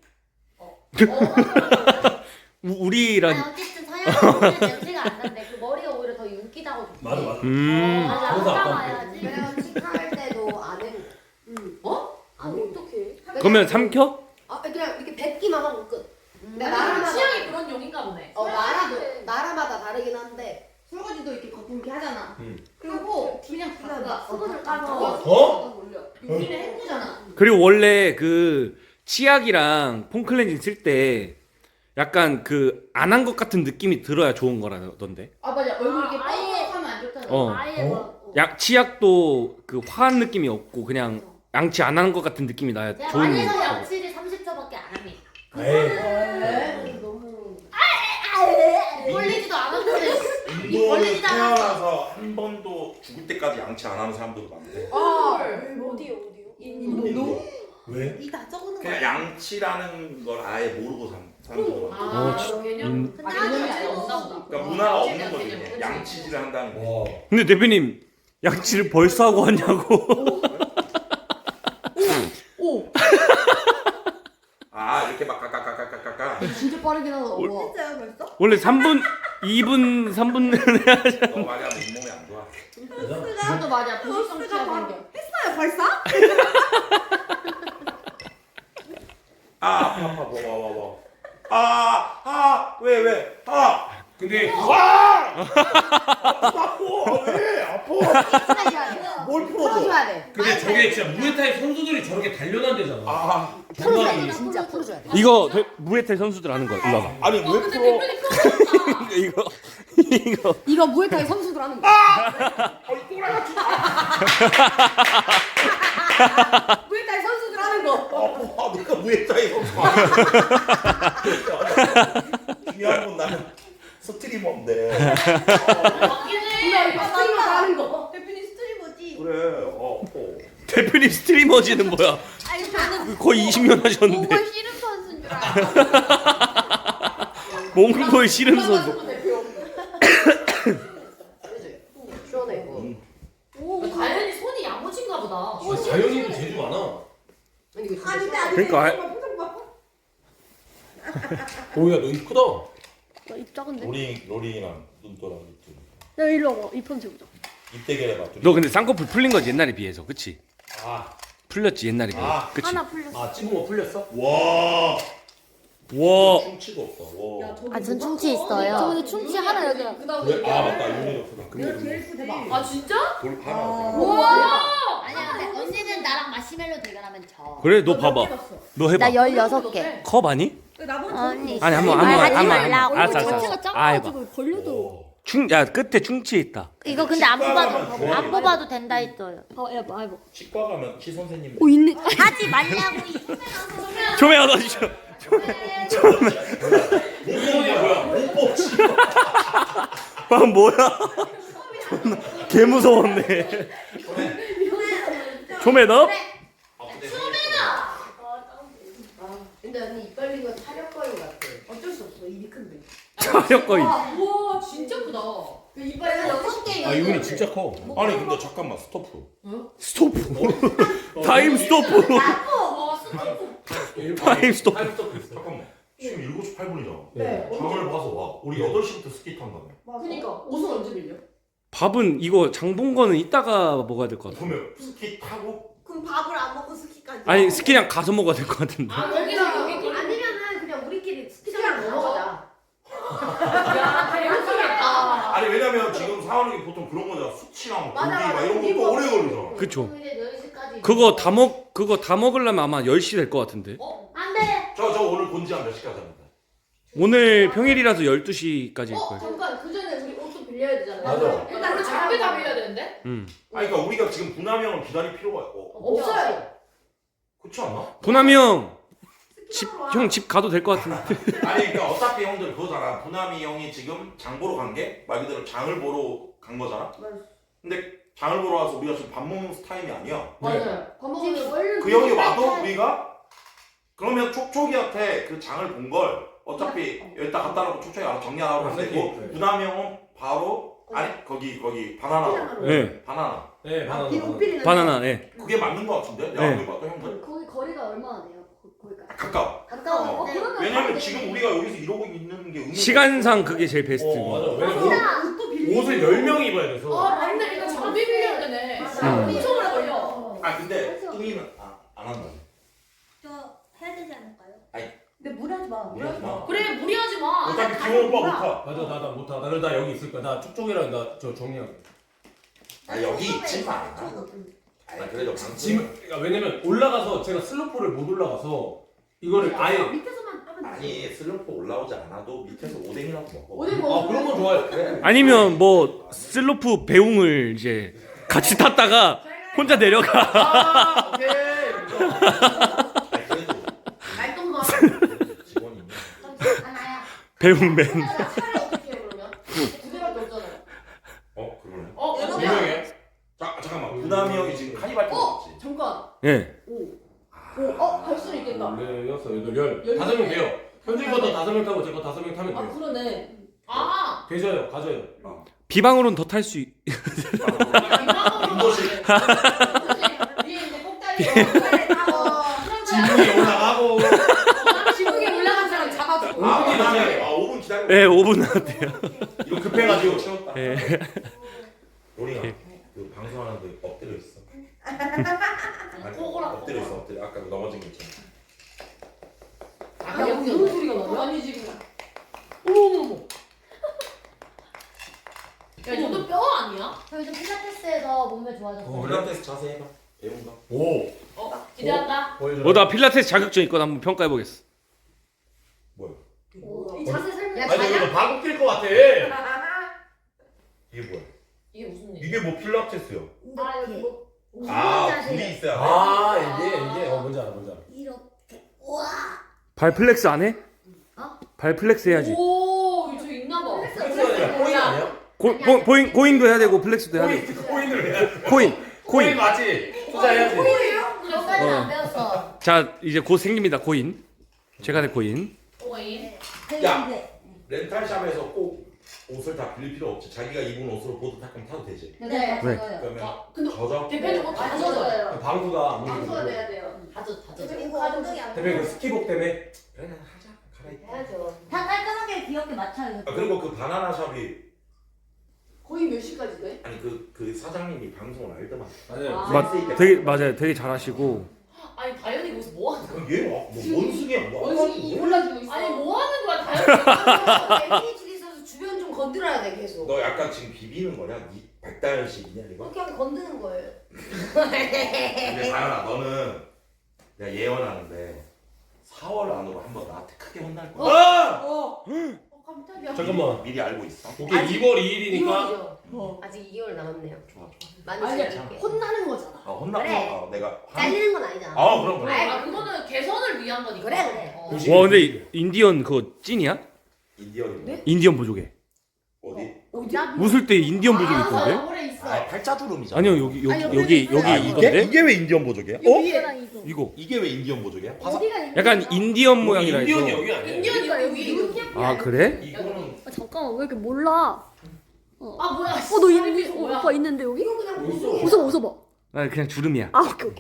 아니 우리라니. 어쨌든 서양인은 냄새가 안 나는데 그 머리가 오히려 더 윤기나고 좋대. 맞아. 맞아. 안 그래서 안 감아야지. 내가 치카할 때도 안 해. 아니 어떡해? 그러면 삼켜? 아 그냥 이렇게 뱉기만 하고 끝. 근데 아니, 나라마다 취향이 그런 용인가 보네. 나라마다 다르긴 한데 설거지도 이렇게 거품 이렇게 하잖아. 그리고 그냥 닦아. 수건을 까서. 어? 여기는 헹구잖아. 그리고 원래 그 치약이랑 폼클렌징 쓸 때 약간 그 안 한 것 같은 느낌이 들어야 좋은 거라던데. 아 맞아 얼굴 이렇게 아예- 뻑뻑하면 안 좋잖아. 어. 아예 뭐. 약 치약도 그 화한 느낌이 없고 그냥 양치 안 하는 것 같은 느낌이 나요. 제가 좋은. 많이 해서 양치를 30초밖에 안 합니다. 에이. 너무. 걸리지도 않았는데 인도는 걸리지도 않았어. 태어나서 한 번도 죽을 때까지 양치 안 하는 사람들도 많대. 어디요? 인도? 왜? 이다 적는 그냥 양치라는 걸 아예 모르고 사는 사람들 많아. 개념. 근데 개념이 아직 없나 보다. 그러니까 문화가 없는 개념, 거지. 개념. 그냥 양치질을 한다는 게. 와. 근데 대표님 양치를 벌써 하고 왔냐고. 아 이렇게 막 까까까까까까. 진짜 빠르긴 하다. 우와. 했어요 벌써? 원래 3분, 2분, 3분을 해야지. 너 말이 하면 잇몸이 안 좋아. 그것도 맞아. 부식성 버스가 바로 취약인 게. 했어요 벌써? 아 아파 뭐. 왜? 근데 아파 왜? 아파. 뭘 풀어줘? 풀어줘야 돼. 근데 저게 진짜 무에타이 선수들이 저렇게 단련한대잖아. 아 풀어줘야 돼. 진짜 풀어줘야 돼. 이거 무에타이 선수들 하는 거. 일로 와봐. 아니 왜 풀어? 이거. 이거 무에타이 선수들 하는 거. 무에타이 선수들 하는 거. 아 내가 무에타이 선수. 중요한 건 나는 스트리머인데. 이거 스트리머 하는 거. 대표님 스트리머지. 그래. 대표님 스트리머지는 뭐야? 아니 저는 거의 20년 하셨는데. 몽골 씨름 선수인 줄 알았어. 몽골 씨름 선수. 시원해 이거. 다현이 손이 야무진가 보다. 자연인은 재주 많아. 아니 그러니까 오야 너 입 크다. 입 작은데? 로링이랑 눈도랑 입. 야 일로 와봐. 입 한번 재보자. 입 대결해봐. 너 근데 쌍꺼풀 풀린 거지 옛날에 비해서, 그치? 아, 풀렸지 옛날에 비해. 아. 그치? 하나 풀렸어. 아 찍은 거 풀렸어? 와. 와. 충치가 없다. 와. 아, 전 충치 있어요. 저 근데 충치 하나 여기. 왜? 아 맞다. 윤희도 그다. 근데 아 진짜? 돌 하나. 아니야, 근데 언니는 나랑 마시멜로 대결하면 져. 그래 너 봐봐. 너 해봐. 나 16개. 컵 아니? 언니. 아니 한번 하지 말라고. 알았어. 자체가 아 해봐. 작아가지고 걸려도. 야 끝에 충치 있다. 이거 근데 안 뽑아도 된다 했어요. 해봐 해봐. 치과 가면 치 선생님. 오 있네. 하지 말라고. 조매야 너 진짜. 이거야 뭐야? 방금 뭐야? 존나 개 무서웠네. 조매 너? 근데 언니 입 벌린 거 차력거리 같아. 어쩔 수 없어. 입이 큰데. 차력 거의. 우와 진짜 크다. 입 벌린 6개. 아 이분이 진짜 커. 아니 근데 잠깐만 스토프. 스토프. 타임 스토프. 타임 스토프. 잠깐만. 지금 7시 8분이잖아. 네. 장을 봐서 와. 우리 8시부터 스키 탄다며. 그니까 옷은 언제 빌려? 밥은 이거 장 본 거는 이따가 먹어야 될 것 같아. 그러면 스키 타고 그럼 밥을 안 먹고 스키까지. 아니 스키장 가서 먹어야 될 것 같은데. 아 여기랑 여기 아니면은 그냥 우리끼리 스키장 넘어가자. 야 대단하겠다. 아니 왜냐면 지금 상황이 보통 그런 거잖아. 수치랑 고기 맞아, 막 이런 고기 것도 오래 걸리잖아. 그쵸. 이제 10시까지. 그거 다 먹으려면 아마 10시 될 것 같은데. 안 돼. 저 오늘 본지한 몇 시까지 합니다. 오늘 평일이라서 12시까지일 거예요. 잠깐 그 전에 우리 옷도 빌려야 되잖아요. 맞아. 일단 그 장비 다 빌려야 되는데? 아니 그러니까 우리가 지금 부남형을 기다릴 필요가 없고. 없어요. 그렇지 않나? 보남이 형 집 가도 될 것 같은데. 아니 그러니까 어차피 형들 그거잖아. 부남이 형이 지금 장 보러 간 게 말 그대로 장을 보러 간 거잖아. 근데 장을 보러 와서 우리가 지금 밥 먹는 타임이 아니야. 맞아요. 밥 먹으면 그 형이 와도 우리가 그러면 촉촉이한테 그 장을 본 걸 어차피 여기다 갖다 놓고 촉촉이 알아서 정리하라고 하면 되고 네. 부남이 형은 바로 아니 거기 바나나 네. 바나나 네 바나나. 네. 그게 맞는 거 같은데? 내가 네. 거기 봤던 형들 거기 거리가 얼마나 돼요? 거기까지. 가까워. 가까워. 네. 왜냐면 지금 우리가 여기서 이러고 있는 게 의미가 시간상 그게 제일 베스트. 맞아. 왜냐면 옷을 10명 입어야 돼서. 아 맞네. 이거 장비 빌려야 되네. 엄청 오래 걸려. 아 근데 뚱이는 안 한다. 저 해야 되지 않을까요? 아니. 근데 무리하지 마. 무리하지 마. 그래 무리하지 마. 어차피 기본 오빠 못 타. 맞아 나 못하. 나 여기 있을 거야. 나 쪽쪽이랑 나 저 정리하게. 아 여기 있지 마. 아니 그래도 그러니까 왜냐면 올라가서 제가 슬로프를 못 올라가서 이거를 아예 밑에서만 하면 아니 슬로프 올라오지 않아도 밑에서 오뎅이라도 먹어. 오뎅 아 그런 건 좋아요. 그래. 아니면 뭐 슬로프 배웅을 이제 같이 탔다가 혼자 내려가. 아 오케이. 말똥도 직원이 있네. 하나야. 배웅맨. 차를 어떻게 해요 그러면? 두 개밖에 없잖아요. 그러네. 두 명이에요? 잠깐만. 부담이 형이 지금 카니발 타고 있지. 잠깐. 예. 갈 수는 있겠다. 네, 여섯, 여덟, 열. 5명 돼요. 현진보다 5명 타고 제거 5명 타면 아 돼요. 그러네. 되셔요, 가져요. 비방으로는 더 탈 수. 인도식. 위에 이제 꼭다리. 지붕이 올라가고. 지붕에 올라간 사람 잡아주고. 5분 기다려. 예, 5분 나왔대요. 이거 급해가지고. 채웠다. 예. 로링아, 그 방송하는데 엎드려 있어. 엎드려 있어, 엎드려. 아까 넘어진 거 있잖아. 야 무슨 소리가 나? 아니 지금. 어머머머. 야 이거 뼈 아니야? 저 요즘 필라테스에서 몸매 좋아졌어요. 필라테스 자세 해봐. 배운 거. 오. 기대한다. 나 필라테스 자격증 있거든. 한번 평가해 보겠어. 뭐야? 이 자세 설명. 아니 이거 방구 낄것 같아. 이게 뭐야? 이게 무슨 일? 이게 뭐 필라테스요? 아 여기 뭐. 불이 있어야 돼. 이게 뭔지 알아. 이렇게. 우와. 발 플렉스 안 해? 발 플렉스 해야지. 오 이거 저 있나 봐. 코인 아니야? 고인도 해야 되고 플렉스도 해야 되고. 코인을 해야 돼. 코인. 코인 맞지? 투자해야지. 여기까지 안 배웠어. 자, 이제 곧 생깁니다. 코인. 제가 코인. 오인. 야, 렌탈샵에서 꼭 옷을 다 빌릴 필요 없지. 자기가 입은 옷으로 보드 타면 타도 되지. 네. 왜? 그러면 근데 저저. 대표님 뭐다 젖어요. 방구가 안 방수가 물리고. 돼야 돼요. 다 젖어. 이거 엉덩이 안 대표님 그 스키복 때문에. 그래 하자. 갈아입자. 해야죠. 다 깔끔하게 귀엽게 맞춰요. 그리고 그 바나나 샵이 거의 몇 시까지 돼? 아니 그 사장님이 방송을 알더만. 맞아요. 되게 맞아요. 되게 잘하시고. 아니 다현이 거기서 뭐 하는 거야? 얘뭐 원숭이야 뭐? 원숭이 올라주고 있어. 아니 뭐 하는 거야 다현이? ADHD 있어서 주변 좀 건드려야 돼 계속. 너 약간 지금 비비는 거냐? 니 백다현식이냐 이거? 그냥 건드는 거예요. 근데 다현아 너는 내가 예언하는데 4월 안으로 한번 나한테 크게 혼날 거야. 깜짝이야. 잠깐만. 미리 알고 있어. 오케이 2월 2일이니까. 아직 2개월 남았네요. 좋아. 많이 아니 지낼게. 혼나는 거잖아. 혼나. 그래. 내가 잘리는 건 아니잖아. 그럼. 아 그거는 개선을 위한 거니까. 그래, 그래. 와, 근데 인디언 그거 찐이야? 인디언이 뭐? 인디언 보조개. 어디? 웃을 때 인디언 보조개 있던데? 오래 있어. 팔자주름이잖아. 아니요, 여기 이건데? 이게 왜 인디언 보조개야? 이거. 이게 왜 인디언 보조개야? 약간 인디언 모양이라 해서. 인디언이 여기 아니에요? 인디언이 여기. 아, 그래? 이거는 잠깐만 왜 이렇게 몰라? 아 뭐야? 너 있는데 오빠 있는데 여기? 웃어봐. 아, 그냥 주름이야. 아 오케이.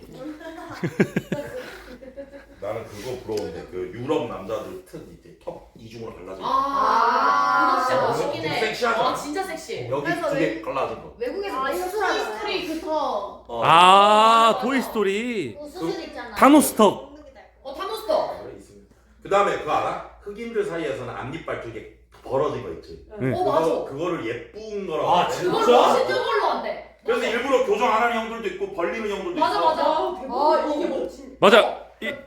나는 그거 부러운데 그 유럽 남자들 특 이제 턱 이중으로 갈라져. 그거 진짜 멋있긴 해. 섹시하잖아. 아 진짜 섹시. 여기 두 개 갈라진 거. 외국에서 수술하잖아요. 스토리 그 턱. 아, 토이스토리. 수술 있잖아. 타노스턱. 타노스터. 그래 있습니다. 그 다음에 그거 알아? 흑인들 사이에서는 앞니빨 쪽에 벌어진 거 있지. 네. 맞아. 그거를 예쁜 거라고. 아, 해. 진짜? 그걸 멋있는 걸로 안 돼. 그래서 일부러 교정 안 하는 형들도 있고 벌리는 형들도 맞아 있어. 맞아. 아 이게 멋진. 맞아.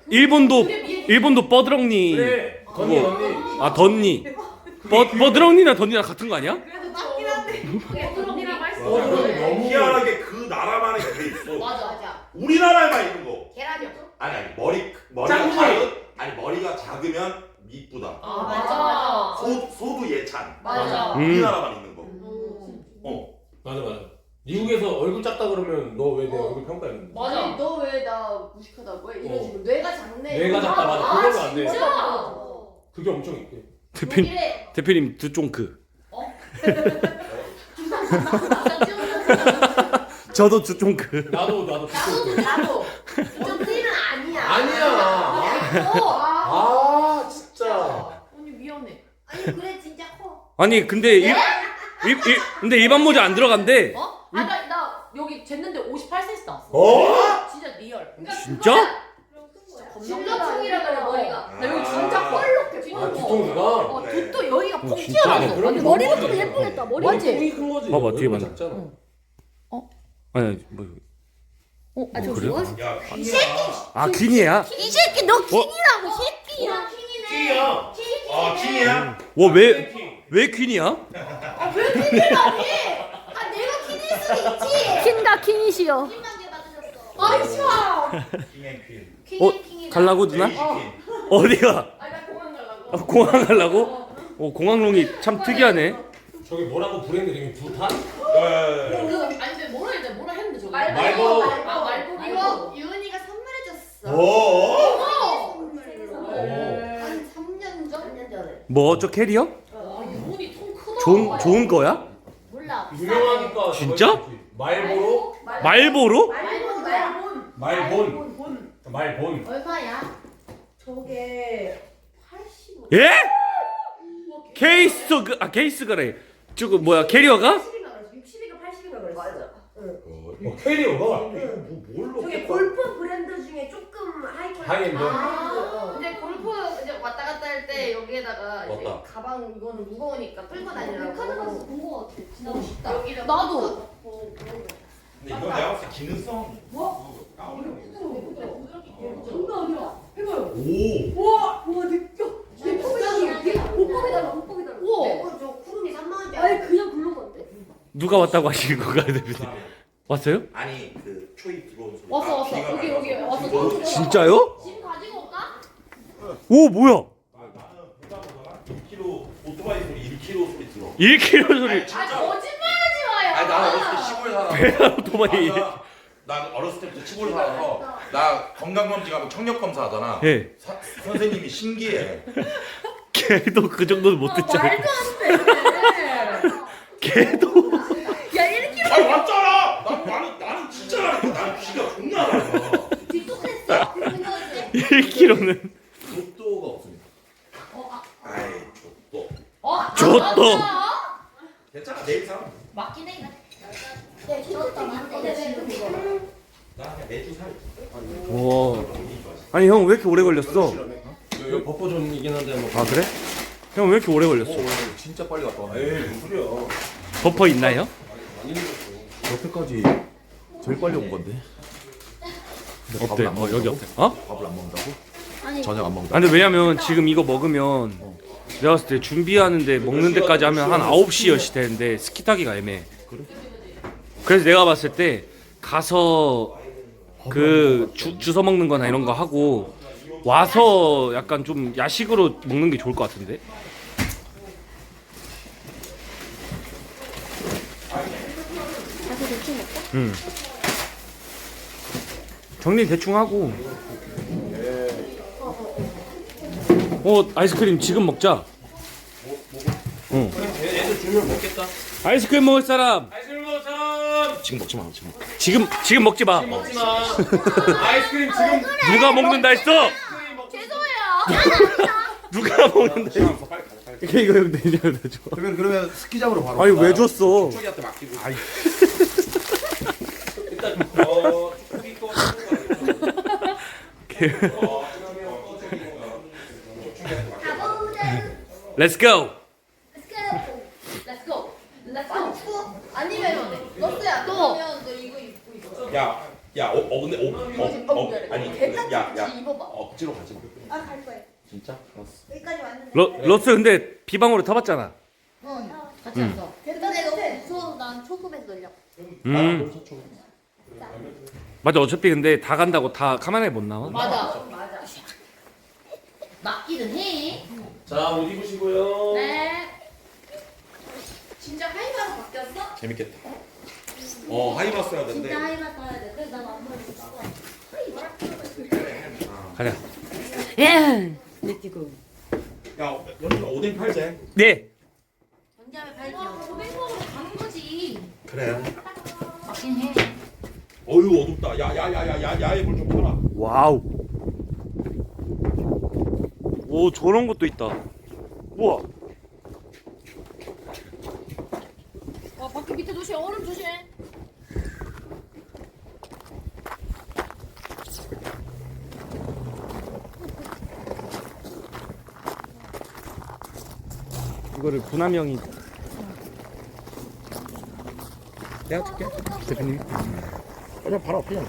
일본도 뻐드렁니. 그래. 언니 언니. 아, 던니. 뻐드렁니나 던니랑 같은 거 아니야? 그래도 맞긴 한데. 그런이라고 할 수. 너무 희한하게 그 나라만의 그게 있어. 맞아. 우리나라에만 있는 거. 계란이요. 아니 머리가 짱구리. 머리가 작으면 이쁘다. 아 맞아. 소도 예찬. 맞아. 우리나라만 있는 거. 맞아. 미국에서 얼굴 작다 그러면 너 왜 내 얼굴 평가했는데? 맞아. 너 왜 나 무식하다고 해? 이런 식으로 뇌가 작네. 뇌가 작다 맞아. 그걸로 안 돼. 진짜. 그게 엄청 있대. 대표님 두쫑크. 저도 두쫑크. 나도 나도. 좀 띠는 아니야. 아니야. 아 진짜. 언니 위험해. 아니 그래 진짜 커. 아니, 근데 근데 일반 모자 안 들어간대. 어? 나 여기 쟀는데 58cm 나왔어. 진짜 리얼. 진짜? 진러층이라 그래 머리가. 아. 나 여기 진짜 뻘록해. 아 뒤통수가. 붓도 여기가 푹 진짜? 튀어나왔어. 그럼 머리도 좀 예쁘겠다. 머리. 머리 큰 거지. 봐봐, 뒤에 얼굴 맞아. 작잖아. 아니, 뭐. 저 그래요? 뭐야? 야, 아, 퀸이야? 이 새끼 너 킹이라고 새끼야. 킹이야. 킹이야? 와, 왜 퀸이야? 아 내가 키닐 수도 있지. 킹과 킹이시여. 킹만 개봐 아이 싫어. 킹앤퀸. 갈라고 누나? 베이징. 어디가? 아나 공항 가려고. 공항 갈라고? 공항롱이 참 특이하네. 저기 뭐라고 브랜드 이름이 부탄? 아니 근데 뭐라 했는데 저거. 말보로. 아 말보로. 이거 유은이가 선물해줬어. 오. 한 3년 전? 3년 전에. 뭐 저 캐리어? 유은이 통 크다. 좋은 거야? 몰라. 유명하니까. 진짜? 저거 있지. 말보로? 말보로? 말본. 얼마야? 저게 85. 예? 케이스가래. 저거 뭐야 캐리어가? 60이가 80이가 그랬어. 맞아. 캐리어가? 뭘로? 저게 골프 브랜드 중에 조금 하이엔드. 근데 골프 이제 왔다 갔다 할 때 여기에다가 이제 왔다. 가방 이거는 무거우니까 끌고 다니라고. 백화점 가서 본거 같아. 진짜 멋있다. 여기다 나도. 근데 이건 내가 봤을 때 기능성. 장난 아니야. 해봐요. 오. 와 느껴. 뽀뽀이 달라. 뽀뽀이 달라. 우와. 저 쿠rum이 3만 원짜리. 아니 그냥 굴른 건데. 누가 왔다고 하시는 건가요, 대표님? 왔어요? 아니 그 초입 들어온 소리. 왔어. 여기 왔어. 진짜요? 짐 가지고 올까? 오 뭐야? 나는 2kg 오토바이 소리 1kg 소리 들어. 1kg 소리. 아니, 진짜. 거짓말하지 마요. 아니 나 어렸을 때 시골 살아. 오토바이. 난 어렸을 때부터 시골 살아서 나 건강검진하고 청력검사 하잖아. 예. 선생님이 신기해. 걔도 그 정도는 못 듣잖아. 말도 안 돼. 걔도. 야 1kg. 아 왔잖아. 나는 진짜 난 귀가 존나 나와. 뒷속했어. 1kg는. 족도가 없습니다. 아이 족도. 줬도. 괜찮아 내일 사. 맞긴 해. 네, 저것도 만들어. 나 그냥 매주 살. 와. 아니 형 왜 이렇게 오래 걸렸어? 여기 버퍼존이긴 한데 뭐. 아 그래? 형 왜 이렇게 오래 걸렸어? 진짜 빨리 갔다 왔네. 에이 무슨 소리야. 버퍼 있나요? 많이 늦었어. 여태까지 제일 빨리 온 건데. 근데 없대. 밥을 안 먹는다고? 여기 없대. 어? 밥을 안 먹는다고? 저녁 안 먹는다고? 아 근데 왜냐면 지금 이거 먹으면 내가 봤을 때 준비하는데 먹는 데까지 하면 한 9시 10시 되는데 스키 타기가 애매해. 그래서 내가 봤을 때 가서 그 주워 먹는 거나 이런 거 하고 와서 약간 좀 야식으로 먹는 게 좋을 것 같은데. 응. 정리 대충 하고. 아이스크림 지금 먹자. 응. 애들 주면 먹겠다. 아이스크림 먹을 사람. 아이스크림 먹을 사람. 지금 먹지 마. 지금. 지금 먹지 마. 먹지 마. 아이스크림 지금. 누가 먹는다 했어? 죄송해요. 누가 먹는다 했어? 이거 형 내년에 줘. 그러면 스키장으로 바로. 아니 왜 줬어? 초기한테 맡기고. 아이. 일단 초기 거. Let's go. Let's go. 아니면 너스야. 그러면 너 이거 입고 있어. 야, 근데 아니, 야, 입어봐. 억지로 가지 마. 아, 갈 거예요. 진짜? 알았어. 여기까지 왔는데. 러스 근데 비방으로 타봤잖아. 같이 왔어. 근데 너무 무서워. 난 초급에서 놀려. 맞아. 어차피 근데 다 간다고 다 카메라에 못 나와. 맞아. 맞기는 해. 자, 옷 입으시고요. 네. 진짜 하이바로 바뀌었어? 재밌겠다. 하이마스 해야 되는데. 진짜 하이바 써야 돼. 그래서 난 앞머리 써. 가자. 야, 연주가 오뎅 팔제. 네. 언제 발견? 고백먹으로 가는 거지. 그래. 맞긴 해. 어휴, 어둡다. 야의 물 좀 켜라. 와우. 오 저런 것도 있다. 우와. 와 밖에 밑에 조심. 얼음 조심. 이거를 구남이 형이 내가 줄게. 대표님. 그냥 바로 앞이야.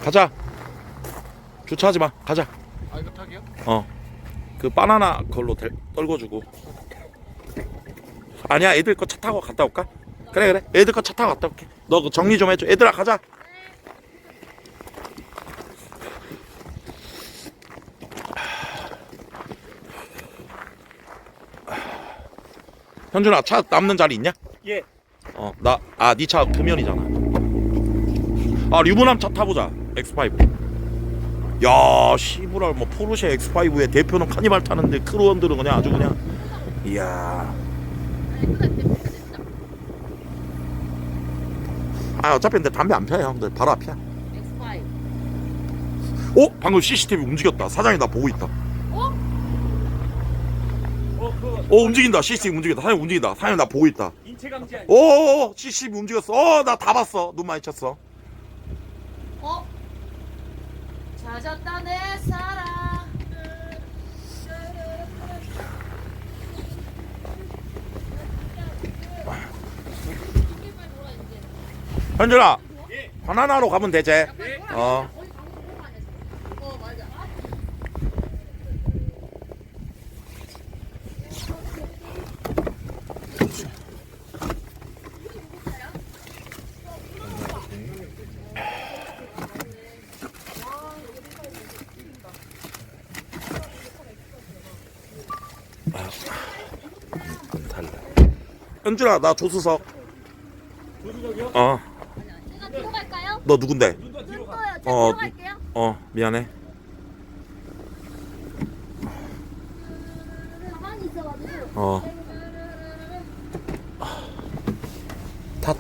가자. 주차하지 마. 가자. 아 이거 타기요? 어. 그 바나나 걸로 떨궈주고. 아니야, 애들 거 차 타고 갔다 올까? 그래, 애들 거 차 타고 갔다 올게. 너 그 정리 좀 해줘. 애들아 가자. 현준아, 차 남는 자리 있냐? 예. 네 차 금연이잖아. 류부남 차 타보자. X5. 야, 시부랄 뭐 포르쉐 X5에 대표는 카니발 타는데 크루원들은 그냥 아주 그냥. 이야. 어차피 근데 담배 안 피워요, 형들. 바로 앞이야. X5. 방금 CCTV 움직였다. 사장이 나 보고 있다. 움직인다. CCTV 움직인다. 사장님 움직인다. 사장님 나 보고 있다. 인체 감지 아니야? CCTV 움직였어. 나 다 봤어. 눈 많이 쳤어. 찾았다 내 사랑. 현준아, 바나나로 가면 되지. 현준아, 나 조수석. 제가 들어갈까요? 너 누군데? 눈 떠요. 제가 들어갈게요. 미안해. 가만히 있어가지고. 타.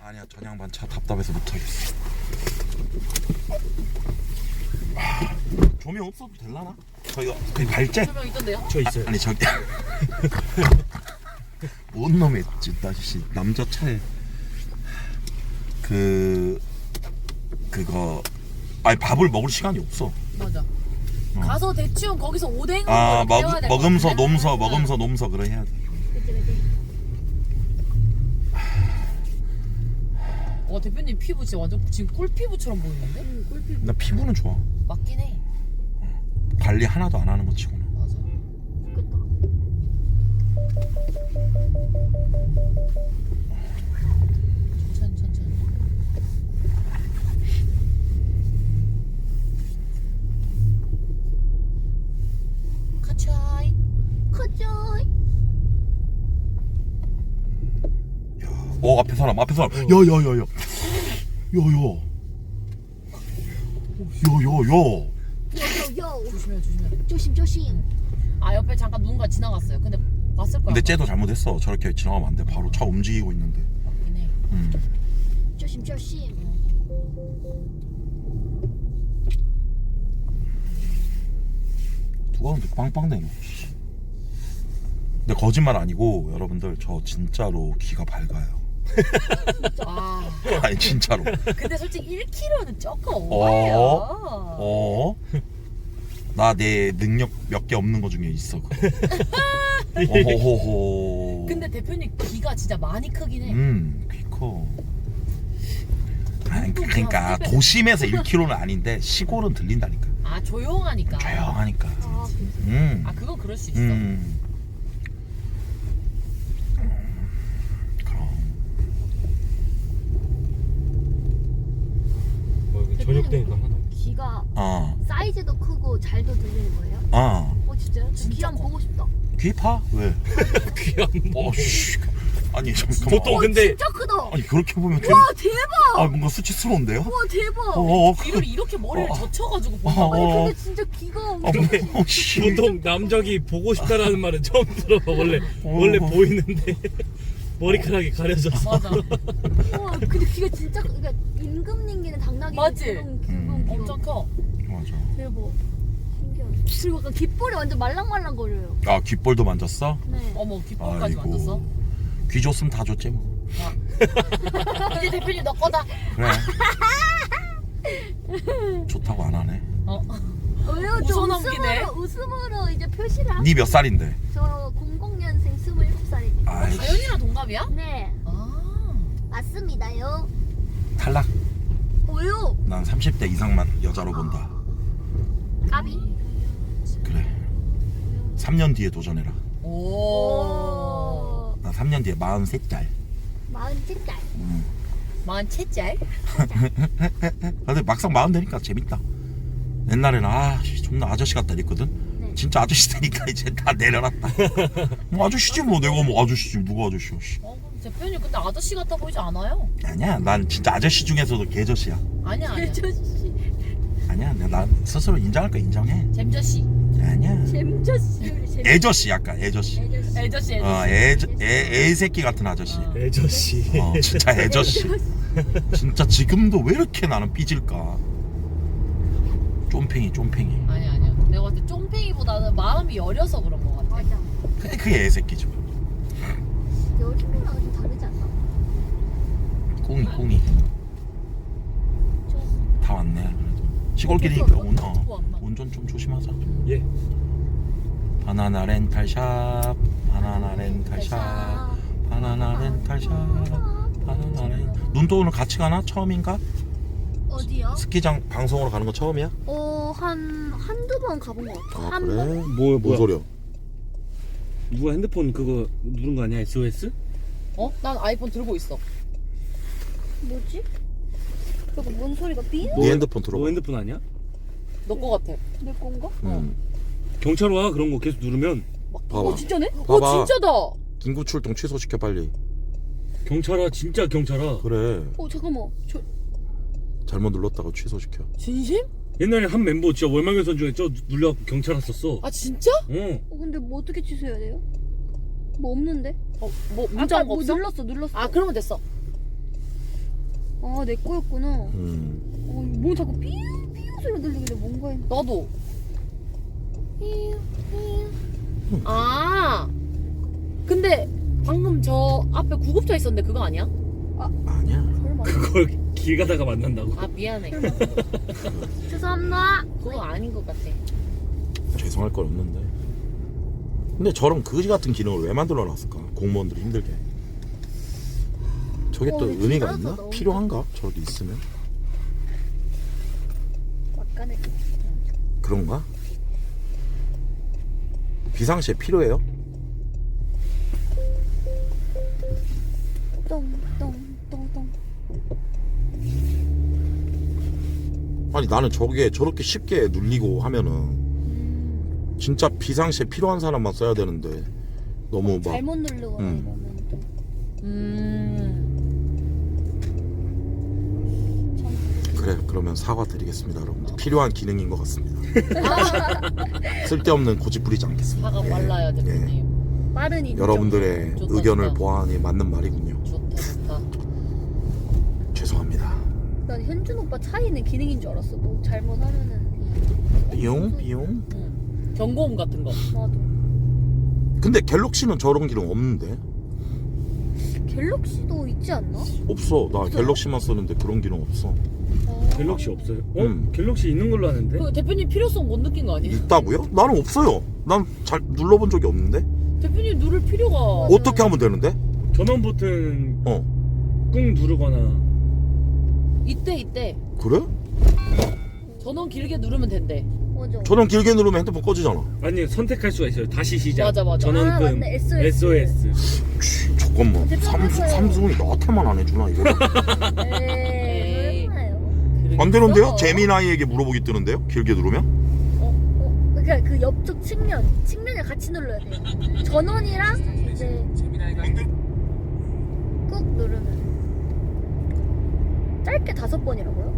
아니야, 전양반 차 답답해서 못하겠어. 조명 없어도 될라나? 저희가 그 발제? 조명 있던데요? 저 있어요. 아니 저기 뭔 놈의 아저씨 남자 차에 그거 밥을 먹을 시간이 없어. 맞아. 가서 대충 거기서 오뎅을 먹음서 놈서 그래 해야 돼. 대표님 피부 진짜 완전 지금 꿀피부처럼 보이는데? 꿀피부. 나 피부는 좋아. 맞긴 해. 관리 하나도 안 하는 거 치고는. 맞아. 천천히. 카차이. 앞에 사람. 야야야야. 조심. 옆에 잠깐 누군가 지나갔어요. 근데 봤을 거야. 근데 쟤도 잘못했어. 저렇게 지나가면 안 돼. 바로 차 움직이고 있는데. 맞긴 해. 조심. 누가 근데 빵빵대노. 근데 거짓말 아니고 여러분들 저 진짜로 귀가 밝아요. 아니 진짜로. 근데 솔직히 1kg는 조금 오버예요. 나 내 능력 몇 개 없는 거 중에 있어. 오호호호. 근데 대표님 귀가 진짜 많이 크긴 해. 귀 커. 아니 그러니까 도심에서 1kg는 아닌데 시골은 들린다니까. 조용하니까. 그건 그럴 수 있어. 저녁 되니까 하나. 귀가 사이즈도 크고 잘도 들리는 거예요? 진짜요? 귀 한번 보고 싶다. 귀 파? 왜? 귀 안 봐. 아니 잠깐만. 보통 근데 진짜 크다. 아니 그렇게 보면 와 대박. 뭔가 수치스러운데요? 와 대박. 귀를 이렇게 머리를 젖혀가지고 아니 근데 진짜 귀가 보통 남자기 보고 싶다라는 말은 처음 들어봐. 원래 보이는데 머리카락이 가려졌어. 맞아. 와 근데 귀가 진짜 그러니까 임금님께는 당나귀 맞지? 엄청 커. 맞아. 대박. 신기하다. 그리고 약간 귓볼이 완전 말랑말랑거려요. 귓볼도 만졌어? 네. 어머 귓볼까지 아이고. 만졌어? 귀 줬으면 다 줬지 뭐. 이제 대표님 너 거다. 그래. 좋다고 안 하네. 왜요? 웃어 넘기네. 웃음으로 이제 표시를 니 몇 살인데? 저 00년생 27살. 다현이랑 동갑이야? 네. 아. 맞습니다요. 탈락. 왜요? 난 30대 이상만 여자로 본다. 까비. 그래. 3년 뒤에 도전해라. 오. 나 3년 뒤에 43살. 47살. 47살? 근데 막상 40 되니까 재밌다. 옛날에는 존나 아저씨 같다 이랬거든. 네. 진짜 아저씨 되니까 이제 다 내려놨다. 뭐 아저씨지 뭐. 내가 뭐 아저씨지 누가 아저씨야. 그럼 대표님 근데 아저씨 같아 보이지 않아요? 아니야, 난 진짜 아저씨 중에서도 개저씨야. 아니야. 아니야, 난 스스로 인정할 거 인정해. 잼저씨. 아니야. 잼저씨. 애저씨 약간 애저씨. 애저씨. 애새끼 같은 아저씨. 애저씨. 진짜 애저씨. 진짜 지금도 왜 이렇게 나는 삐질까? 쫌팽이. 아니야. 내가 봤을 때 쫌팽이보다는 마음이 여려서 그런 것 같아. 맞아. 그게 애새끼죠. 여름이랑 좀 다르지 않나? 꽁이. 다 왔네. 그래도 시골길이니까 운전 좀 조심하자. 예. 바나나 렌탈샵. 눈도 오늘 같이 가나? 처음인가? 어디요? 스키장 방송으로 가는 거 처음이야? 한두 번 가본 것 같아. 한 그래? 번? 뭔 소리야? 누가 핸드폰 그거 누른 거 아니야? SOS? 어? 난 아이폰 들고 있어. 뭐지? 저거 뭔 소리가 삐? 네 핸드폰 들어봐. 너 핸드폰 아니야? 너 거 같아. 내 건가? 경찰 와 그런 거 계속 누르면 봐봐. 진짜네? 봐봐. 진짜다. 긴급 출동 취소시켜 빨리. 경찰아 진짜 경찰아. 그래. 잠깐만. 잘못 눌렀다고 취소시켜. 진심? 옛날에 한 멤버 진짜 월망견선 중에 눌려 경찰 왔었어. 아 진짜? 응. 근데 뭐 어떻게 취소해야 돼요? 뭐 없는데? 뭐 문자가 뭐 없어? 눌렀어. 아 그러면 됐어. 내 거였구나. 뭐 자꾸 삐 소리 들리길래 뭔가 했는데. 나도. 아 근데 방금 저 앞에 구급차 있었는데 그거 아니야? 아니야. 설마. 그걸 길 가다가 만난다고? 아 미안해. 죄송합니다. 그거 아닌 것 같아. 죄송할 건 없는데. 근데 저런 거지 같은 기능을 왜 만들어 놨을까? 공무원들이 힘들게. 저게 또 의미가 있나? 필요한가? 저렇게 있으면? 막간에 그런가? 비상시에 필요해요? 똥. 아니 나는 저게 저렇게 쉽게 눌리고 하면은 진짜 비상시에 필요한 사람만 써야 되는데 너무 막 잘못 누르거나 이러면 또. 그래 그러면 사과드리겠습니다 여러분들. 필요한 기능인 것 같습니다. 쓸데없는 고집 부리지 않겠습니다. 화가 말라요 대표님. 빠르니. 여러분들의 좋다, 의견을 좋다. 보아하니 맞는 말이군요. 좋다. 죄송합니다. 난 현준 오빠 차이는 기능인 줄 알았어. 뭐 잘못하면은. 비용? 경고음 같은 거. 나도. 근데 갤럭시는 저런 기능 없는데? 갤럭시도 있지 않나? 없어. 나 갤럭시만 쓰는데 그런 기능 없어. 갤럭시 없어요? 갤럭시 있는 걸로 아는데? 그 대표님 필요성 못 느낀 거 아니에요? 있다고요? 나는 없어요. 난 잘 눌러본 적이 없는데? 대표님 누를 필요가. 어떻게 하면 되는데? 전원 버튼 꾹 누르거나. 이때. 그래? 전원 길게 누르면 된대. 맞아. 전원 길게 누르면 핸드폰 꺼지잖아. 아니 선택할 수가 있어요. 다시 시작. 맞아. 전원 끈. 맞네. SOS. 잠깐만. 삼성이 나한테만 안 해주나 이거? 에이. 안 되는데요? 제미나이에게 물어보기 뜨는데요? 길게 누르면? 그러니까 그 옆쪽 측면을 같이 눌러야 돼. 전원이랑 이제 꾹 누르면 짧게 5번이라고요?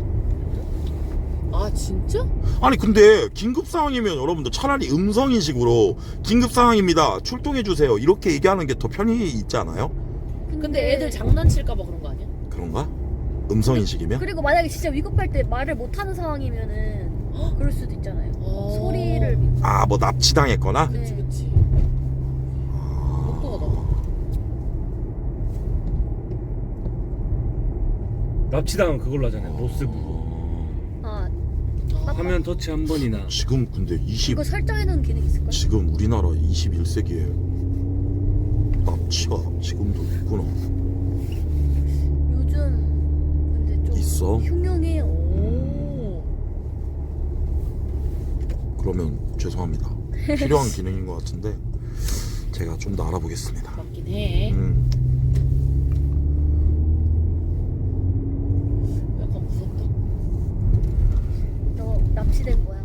아 진짜? 아니 근데 긴급상황이면 여러분들 차라리 음성인식으로 긴급상황입니다 출동해주세요 이렇게 얘기하는 게 더 편히 있지 않아요? 근데 애들 장난칠까봐 그런 거 아니야? 그런가? 음성인식이면? 그리고 만약에 진짜 위급할 때 말을 못하는 상황이면은 그럴 수도 있잖아요. 소리를 아 뭐 납치당했거나? 네. 그치. 납치당한 그걸로 하잖아요. 모습으로. 화면 터치 한 번이나. 지금 근데 이거 설정해놓은 기능 있을까요? 지금 우리나라 21세기에 납치가 지금도 있구나. 요즘 근데 좀 있어? 흉흉해요. 그러면 죄송합니다. 필요한 기능인 것 같은데 제가 좀 더 알아보겠습니다. 맞긴 해. 약간 무섭다. 너 납치된 거야.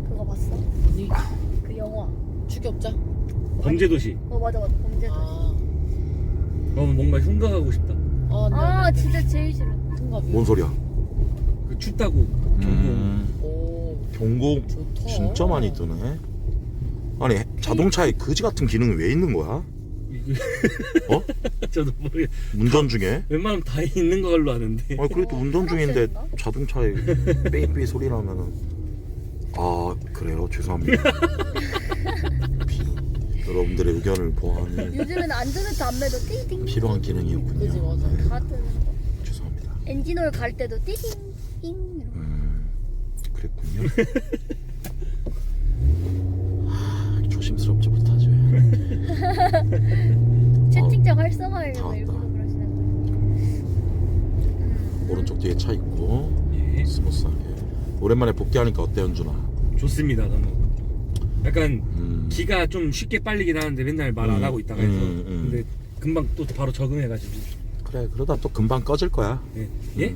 그거 봤어? 어디? 그 영화. 추격자? 범죄도시. 맞아 범죄도. 뭔가 흉가하고 싶다. 아 진짜 제일 싫어. 뭔 소리야? 그 춥다고. 경고 진짜 많이 뜨네. 아니 자동차에 그지 같은 기능이 왜 있는 거야? 어? 저도 모르겠. 운전 중에? 웬만하면 다 있는 걸로 아는데. 아니 그래도 운전 중인데 자동차에 삐삐 소리 나면은 아 그래요 죄송합니다. 여러분들의 의견을 보아하니 요즘은 안전벨트 안 매도 띠딩. 필요한 기능이었군요. 그지 맞아. 다 뜨는 거. 죄송합니다. 엔진오일 갈 때도 띠딩 띵. 그랬군요. 조심스럽지 못하죠. 채팅창 활성화하려고 다 일부러 왔다. 그러시는 오른쪽 뒤에 차 있고 스무스하게. 오랜만에 복귀하니까 어때 연준아? 좋습니다 너무. 약간 기가 좀 쉽게 빨리긴 하는데 맨날 말 안 하고 있다가 해서 근데 금방 또 바로 적응해가지고. 그래 그러다 또 금방 꺼질 거야. 예?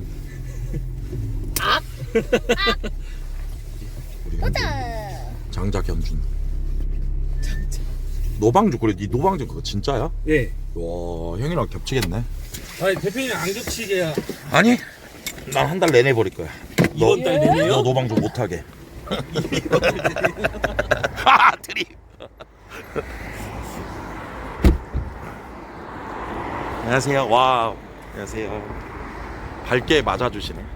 우리 거다. 장작 연준. 노방주 그래 네 노방주 그거 진짜야? 예. 와 형이랑 겹치겠네. 아니 대표님 안 겹치게야. 아니 난 한 달 내내 버릴 거야. 이번 달 내내요? 너 노방주 못하게. 아 드립. 안녕하세요. 와 안녕하세요. 밝게 맞아주시네.